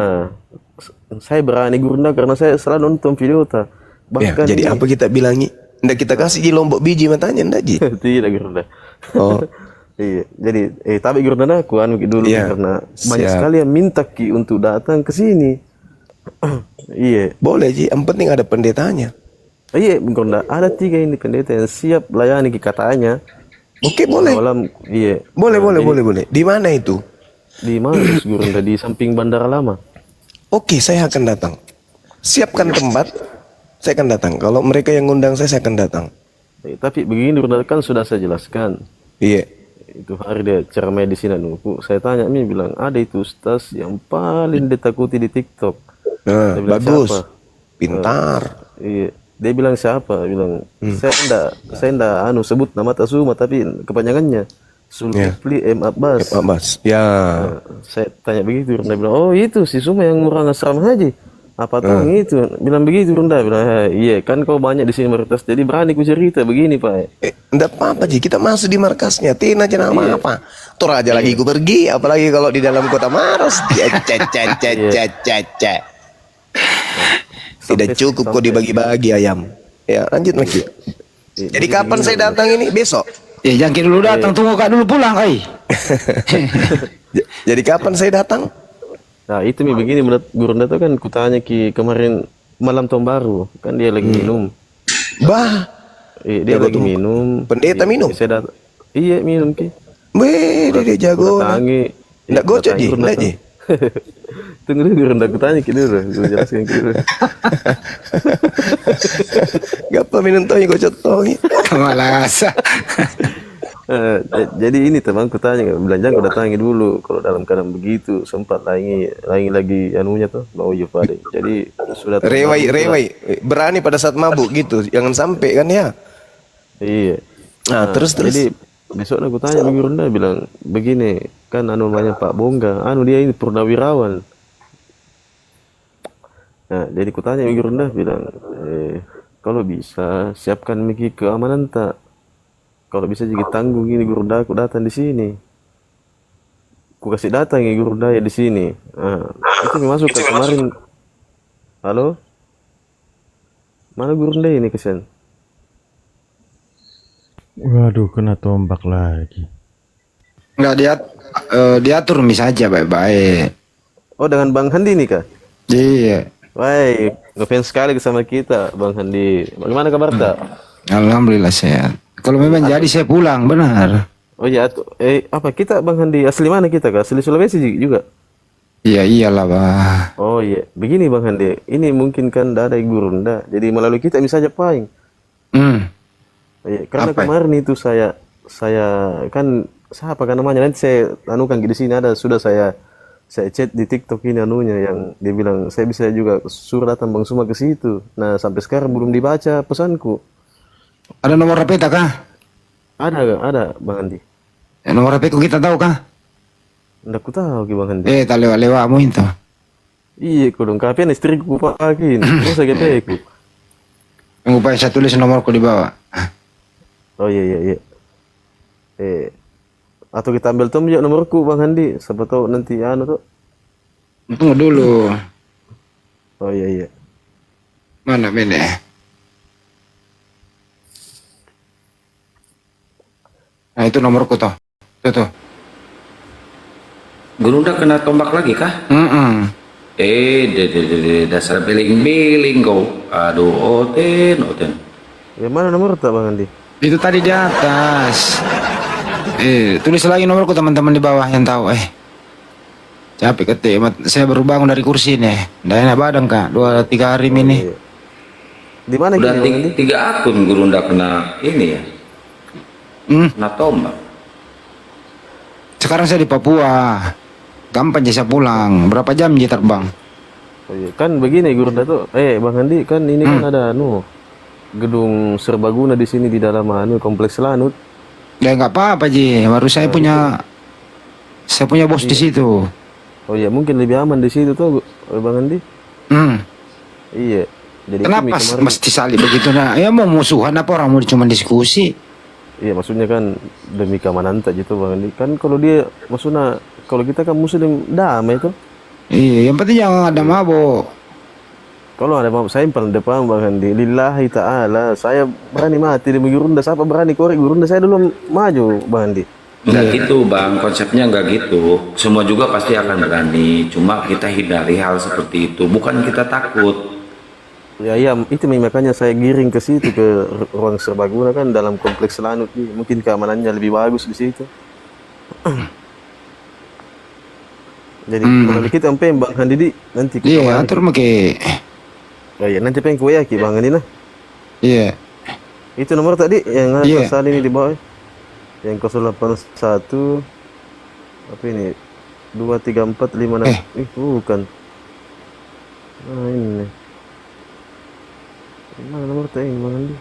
Saya berani Gurunda karena saya selalu nonton video ta. Ya, Bahkan jadi ini- apa kita bilangi? Ndak kita kasih di lombok biji matanya ndak Ji? tidak Gurunda. Oh. Iya, jadi tapi Gurunda aku dulu Iya, karena banyak siap. sekali yang minta Ki untuk datang ke sini. Iya. Boleh Ji, yang penting ada pendetanya. Iya, Gurunda ada 3 ini pendeta yang siap layani Ki katanya. Oke, boleh. Malam, iya. Boleh, boleh, Jadi, boleh, boleh. Di mana itu? Di mana Gurunda? Di samping Bandara Lama. Oke, saya akan datang. Siapkan tempat, saya akan datang. Kalau mereka yang ngundang saya akan datang. Tapi begini Gurunda, kan sudah saya jelaskan. Iya. Itu hari dia ceramah di sini nunggu. Saya tanya Mi bilang ada itu ustaz yang paling ditakuti di TikTok. Nah, Saya bilang, bagus. "Siapa?" Pintar. Iya. Dia bilang siapa? Bilang saya enggak sebut nama Tasuma tapi kepanjangannya Zulkifli M Abbas. Mas. Ya. Saya tanya begitu, Runda bilang, oh itu si Suma yang orang asrama haji. Apa tuh itu? Bilang begitu Runda, bilang iya kan kau banyak di sini markas, jadi berani ku cerita begini Pak. Enggak apa-apa Ji, kita masuk di markasnya. Tina aja nama Iya. apa? Tur aja lagi gue pergi, apalagi kalau di dalam kota Maros. Tidak cukup kok dibagi-bagi ayam. Ya, lanjut lagi. Jadi kapan saya datang ini? Besok. Jangan dulu datang, tunggu Kak dulu pulang, Jadi kapan saya datang? Nah itu Mi begini menurut Gurunda tuh kan kutanya Ki kemarin malam tahun baru kan dia lagi minum. Bah. Dia lagi minum. Pendeta minum? Saya datang. Iya minum Ki. Weh, dia jago. Datangi. Nggak gocek Ji, nggak Ji. Tunggu dulu Gurunda kutanya Ki dulu, gue jelaskan Ki dulu. Gapa minum toh gocek toh. Malasa. Jadi ini teman kutanya belanja aku datangi dulu kalau dalam keadaan begitu sempat lagi anunya tuh mau Pak. Jadi sudah Rewai berani pada saat mabuk gitu, jangan sampai kan ya. Iya. Nah, terus Jadi besok aku tanya Bang Gurunda bilang begini kan namanya Pak Bongga, dia ini purnawirawan. Nah, jadi kutanya Bang Gurunda bilang kalau bisa siapkan Miki keamanan tak. Kalau bisa jadi tanggung gini Gurunda aku datang di sini. Ku kasih datang ya Gurunda ya di sini. Nah, itu masuk ke kemarin. Halo? Mana Gurunda ini kesian? Waduh, kena tombak lagi. Enggak diatur mis aja baik-baik. Oh, dengan Bang Handi nih kah? Iya. Baik, ngefans sekali sama kita Bang Handi. Bagaimana kabar tak? Alhamdulillah sehat. Kalau memang jadi saya pulang, benar. Oh iya, apa kita Bang Handi asli mana kita kah? Asli Sulawesi juga? Iya iyalah, Bah. Oh iya, begini Bang Handi. Ini mungkin kan ada Gurunda. Jadi melalui kita bisa aja paling. Karena kemarin itu saya kan siapa kan namanya nanti saya anukan di sini ada sudah saya chat di TikTok ini anunya yang dia bilang saya bisa juga suruh datang Bang Suma ke situ. Nah sampai sekarang belum dibaca pesanku. Ada nomor HP tak kah? Ada Bang Andi. Nomor HP ku kita tahu kah? Nggak ku tahu Bang Andi. Tak lewat-lewatmu itu. Iya ku dong, kapan istriku pakai terus saya ku. Upaya saya tulis nomorku di bawah. Oh iya. Atau kita ambil tuh nomorku Bang Handi, siapa tahu nanti tuh. Tunggu dulu. Oh iya. Mana bene? Nah itu nomorku toh. Tuh. Gurunda kena tombak lagi kah? Dasar beling-beling kau. Aduh, oten. Ya mana nomor tak Bang Handi? Itu tadi di atas. Tulis lagi nomorku teman-teman di bawah yang tahu. Capek ketik. Saya baru bangun dari kursi nih. Nggak enak badan kak. 2-3 hari ini. Di mana? Udah 3 akun Gurunda kena ini ya. Kena tombak. Sekarang saya di Papua. Gampang saya pulang. Berapa jam dia terbang? Oh iya. Kan begini Gurunda tuh. Bang Handi kan ini kan ada gedung serbaguna di sini di dalam kompleks Lanut. Ya nggak apa-apa Ji. Baru saya punya bos di situ. Oh iya mungkin lebih aman di situ tuh Bang Handi. Iya. Jadi kenapa mesti salib begitu? Nah, ya mau musuhan apa orang mau cuma diskusi? Iya, maksudnya kan demi keamanan tak gitu Bang Andi. Kan kalau dia maksudnya kalau kita kan muslim damai tuh. Iya, yang penting jangan ada mabuk. Kalau ada mabuk saya yang paling depan Bang Andi. Lillahi ta'ala. Saya berani mati demi Gurunda. Siapa berani korek Gurunda? Saya dulu maju Bang Andi. Enggak gitu bang, konsepnya enggak gitu. Semua juga pasti akan berani. Cuma kita hindari hal seperti itu. Bukan kita takut. Ya iya, itu makanya saya giring ke situ ke ruang serbaguna kan dalam kompleks Lanut. Mungkin keamanannya lebih bagus di situ. Jadi kalau kita sampai Bang Andi nanti Iya, atur make. Oh iya, nanti pengen kue yaki Bang Andi nah. Iya. Itu nomor tadi yang Iya. pasal ini di bawah. Yang 081 apa ini? 2345 bukan. Nah, ini nih. Mana nomor tadi Bang Andi?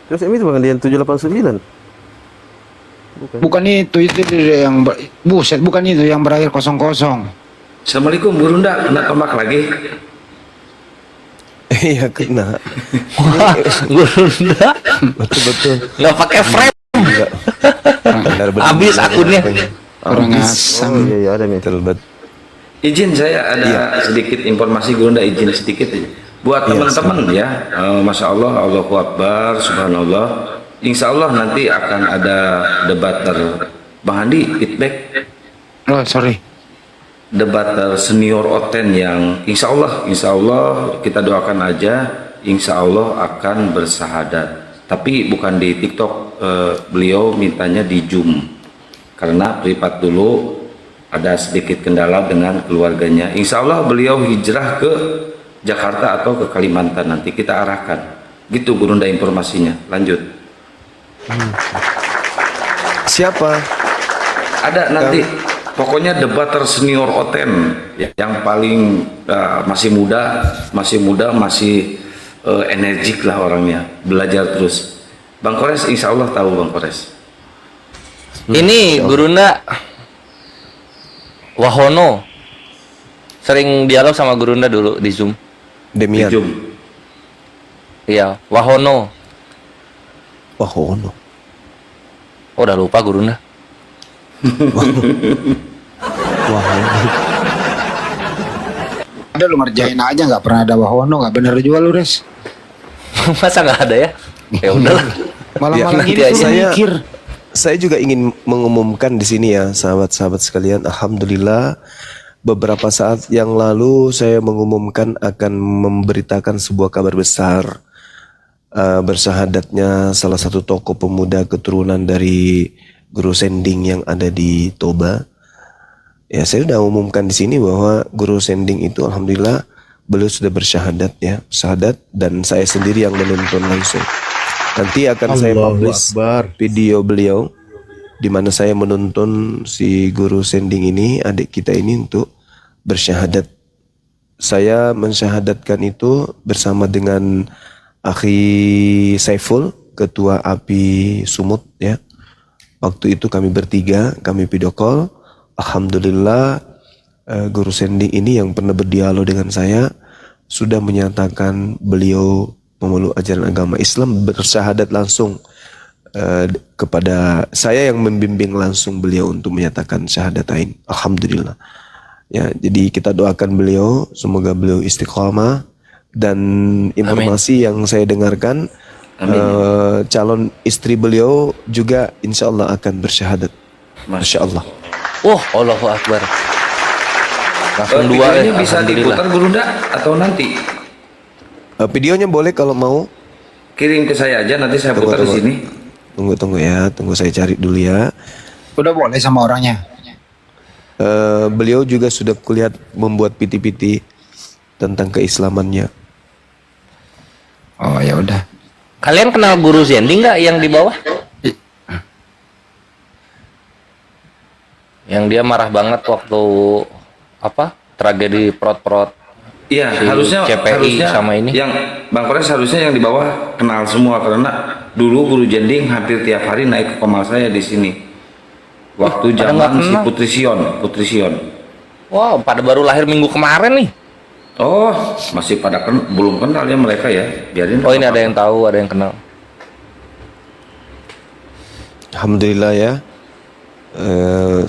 Terus ini Bang Andi yang 789. Bukan itu yang buset, bukan itu yang berakhir 00. Assalamualaikum Gurunda, kena tombak lagi. Iya kena. Gurunda Betul-betul. nggak pakai frame, habis akunnya. Orang asam. Oh iya ada nih. Izin saya ada sedikit informasi Gurunda, izin sedikit aja. Buat teman-teman ya, Masya Allah, Allahu Akbar, Subhanallah. Insya Allah nanti akan ada debater Bang Andi feedback. Oh sorry. Debater senior Oten yang insya Allah kita doakan aja, insya Allah akan bersahadat. Tapi bukan di TikTok, beliau mintanya di Zoom karena privat dulu. Ada sedikit kendala dengan keluarganya. Insya Allah beliau hijrah ke Jakarta atau ke Kalimantan, nanti kita arahkan. Gitu Gurunda informasinya. Lanjut. Siapa? Ada nanti. Pokoknya debater senior Oten ya, yang paling masih muda, masih energik lah orangnya. Belajar terus. Bang Kores insya Allah tahu Bang Kores. Ini Gurunda Wahono sering dialog sama Gurunda dulu di Zoom. Demian. Di Zoom. Iya, Wahono. Wahono. Oh, udah lupa Gurunda. Ada lu ngerjain aja nggak pernah ada Wahono, nggak bener juga lu Res. Masa nggak ada ya? Ya udahlah. Malah-malah nanti gini tuh mikir. Saya juga ingin mengumumkan di sini ya, sahabat-sahabat sekalian. Alhamdulillah, beberapa saat yang lalu saya mengumumkan akan memberitakan sebuah kabar besar. Bersahadatnya salah satu tokoh pemuda keturunan dari Guru Sending yang ada di Toba. Ya, saya sudah umumkan di sini bahwa Guru Sending itu alhamdulillah beliau sudah bersyahadat ya, syahadat, dan saya sendiri yang menonton langsung. Nanti akan saya publish video beliau di mana saya menuntun si Guru Sending ini, adik kita ini, untuk bersyahadat. Saya mensyahadatkan itu bersama dengan Akhi Saiful, Ketua API Sumut ya. Waktu itu kami bertiga, kami video call. Alhamdulillah Guru Sending ini yang pernah berdialog dengan saya sudah menyatakan beliau memeluk ajaran agama Islam, bersyahadat langsung kepada saya yang membimbing langsung beliau untuk menyatakan syahadatain. Alhamdulillah. Ya, jadi kita doakan beliau, semoga beliau istiqamah, dan informasi yang saya dengarkan calon istri beliau juga insya Allah akan bersyahadat. Masya Allah. Oh, Allahu Akbar. Langsung dua videonya bisa diputar Gurunda atau nanti? Videonya boleh kalau mau. Kirim ke saya aja, nanti saya putar di sini. Tunggu ya, tunggu saya cari dulu ya. Udah boleh sama orangnya. Beliau juga sudah kulihat membuat piti-piti tentang keislamannya. Oh ya udah. Kalian kenal Guru Sending nggak yang di bawah? Yang dia marah banget waktu apa? Tragedi Prot-Prot. Iya, Si harusnya sama ini. Yang Bang Kores harusnya yang di bawah kenal semua, karena dulu Guru Sending hampir tiap hari naik ke komal saya di sini. Waktu pada nggak zaman si kenal. Putri Sion. Wow, pada baru lahir minggu kemarin nih. Oh, masih pada belum kenal ya mereka ya. Biarin. Oh, ini ada yang tahu, ada yang kenal. Alhamdulillah ya.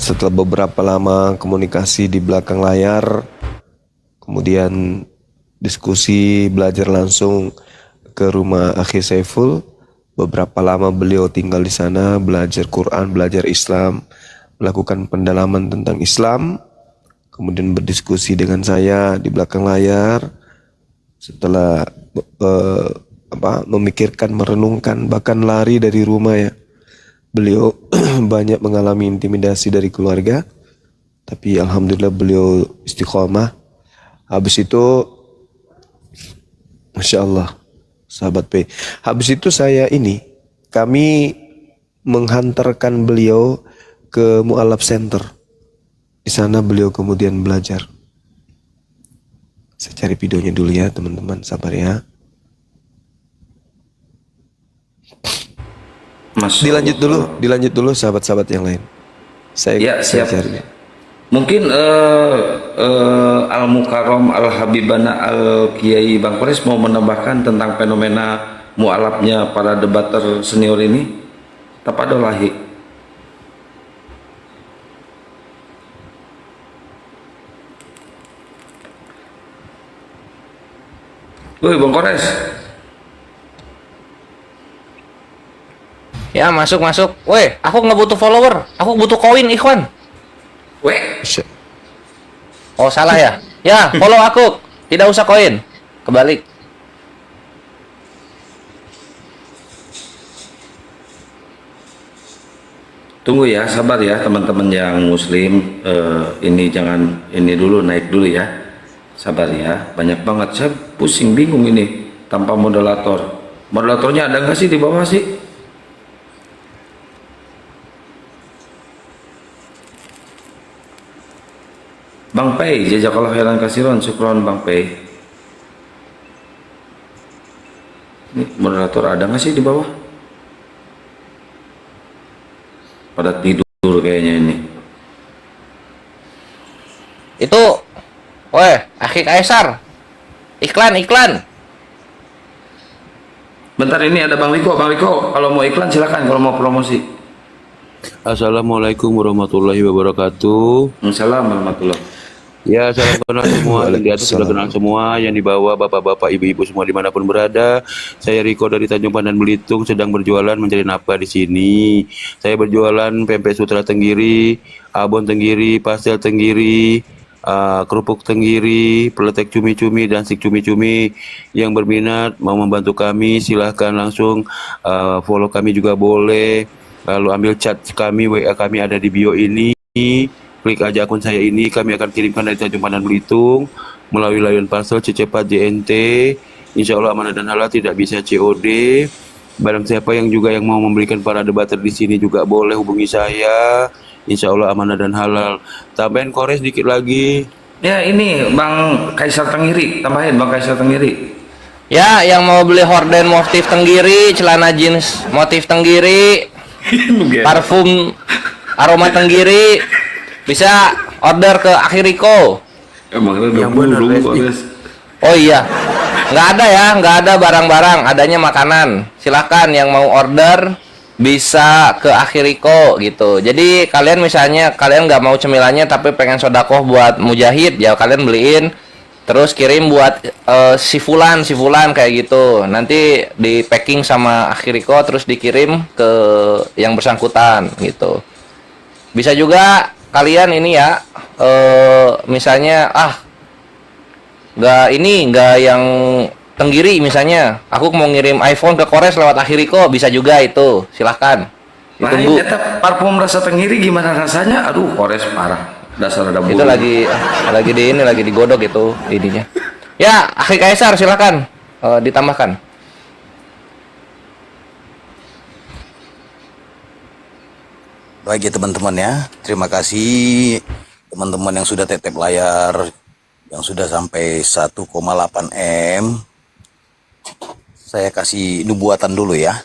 Setelah beberapa lama komunikasi di belakang layar, kemudian diskusi, belajar langsung ke rumah Akhi Saiful. Beberapa lama beliau tinggal di sana, belajar Quran, belajar Islam, melakukan pendalaman tentang Islam, kemudian berdiskusi dengan saya di belakang layar. Setelah memikirkan, merenungkan, bahkan lari dari rumah ya. Beliau banyak mengalami intimidasi dari keluarga, tapi alhamdulillah beliau istiqomah. Habis itu, Masya Allah, sahabat P. Habis itu kami menghantarkan beliau ke Mu'alaf Center. Di sana beliau kemudian belajar. Saya cari videonya dulu ya teman-teman, sabar ya. Dilanjut dulu sahabat-sahabat yang lain. Saya siap. cari. Mungkin Al Mukarrom Al Habibana Al Kiai Bang Kores mau menambahkan tentang fenomena mualafnya para debater senior ini. Tapadolahi. Woi Bang Kores. Ya, masuk. Weh, aku nggak butuh follower, aku butuh koin, Ikhwan. Weh. Oh, salah ya? Ya, follow aku. Tidak usah koin. Kebalik. Tunggu ya, sabar ya teman-teman yang muslim. Ini jangan naik dulu ya. Sabar ya, banyak banget. Saya pusing, bingung ini tanpa moderator. Moderatornya ada nggak sih di bawah sih? Bang Pei, jazakallah khairan kasiron, syukron Bang Pei. Ini moderator ada nggak sih di bawah? Pada tidur kayaknya ini. Itu, weh, Akhi Kaisar. Iklan. Bentar, ini ada Bang Riko. Kalau mau iklan silakan, kalau mau promosi. Assalamualaikum warahmatullahi wabarakatuh. Assalamualaikum warahmatullahi. Ya, salam kenal semua. Yang di atas sudah kenal semua. Yang di bawah, bapak-bapak, ibu-ibu semua dimanapun berada. Saya Riko dari Tanjung Pandan Belitung, sedang berjualan mencari nafkah di sini. Saya berjualan pempek sutra tenggiri, abon tenggiri, pastel tenggiri, kerupuk tenggiri, peletek cumi-cumi, dan stik cumi-cumi. Yang berminat mau membantu kami, silahkan langsung follow kami juga boleh. Lalu ambil chat kami, WA kami ada di bio ini. Klik aja akun saya ini, kami akan kirimkan dari Tanjung Pandan Belitung melalui layanan parcel Cecepat JNT. Insya Allah amanah dan halal, tidak bisa COD. Barang siapa yang mau memberikan para debater di sini juga boleh hubungi saya. Insya Allah amanah dan halal. Tambahin Kores dikit lagi. Ya ini Bang Kaisar Tenggiri, tambahin Bang Kaisar Tenggiri. Ya, yang mau beli horden motif tenggiri, celana jeans motif tenggiri, parfum aroma tenggiri, bisa order ke Akhi Riko. Emang ada burung Kores. Oh iya, nggak ada barang-barang, adanya makanan. Silakan yang mau order bisa ke Akhi Riko gitu. Jadi kalian misalnya kalian nggak mau cemilannya tapi pengen sodakoh buat mujahid, ya kalian beliin terus kirim buat si fulan kayak gitu. Nanti di packing sama Akhi Riko terus dikirim ke yang bersangkutan gitu. Bisa juga kalian ini ya misalnya nggak yang tenggiri misalnya, aku mau ngirim iPhone ke Kores lewat Akhi Riko, bisa juga itu, silahkan. Ditunggu. Nah, parfum rasa tenggiri gimana rasanya? Aduh, Kores parah. Dasar ada bulu. Itu lagi digodok itu ininya. Ya, Akhi Kaisar silahkan ditambahkan. Baik ya teman-teman ya, terima kasih teman-teman yang sudah tetep layar, yang sudah sampai 1,8 M. Saya kasih nubuatan dulu ya.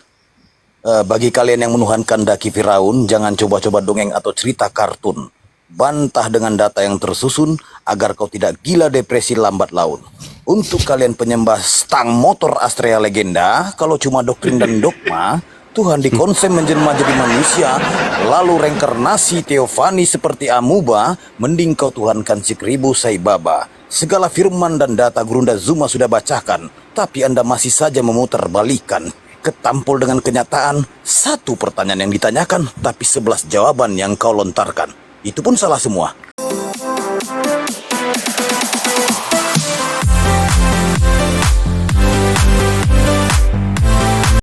Bagi kalian yang menuhankan daki Firaun, jangan coba-coba dongeng atau cerita kartun. bantah dengan data yang tersusun agar kau tidak gila depresi lambat laun. Untuk kalian penyembah stang motor Astrea legenda, kalau cuma doktrin dan dogma, Tuhan dikonsep menjelma jadi manusia, lalu reinkarnasi teofani seperti amuba, mending kau tuhankan si Kribu Saibaba. Segala firman dan data Gurunda Zuma sudah bacakan, tapi Anda masih saja memutarbalikkan. Ketampul dengan kenyataan, satu pertanyaan yang ditanyakan, tapi 11 jawaban yang kau lontarkan. Itu pun salah semua.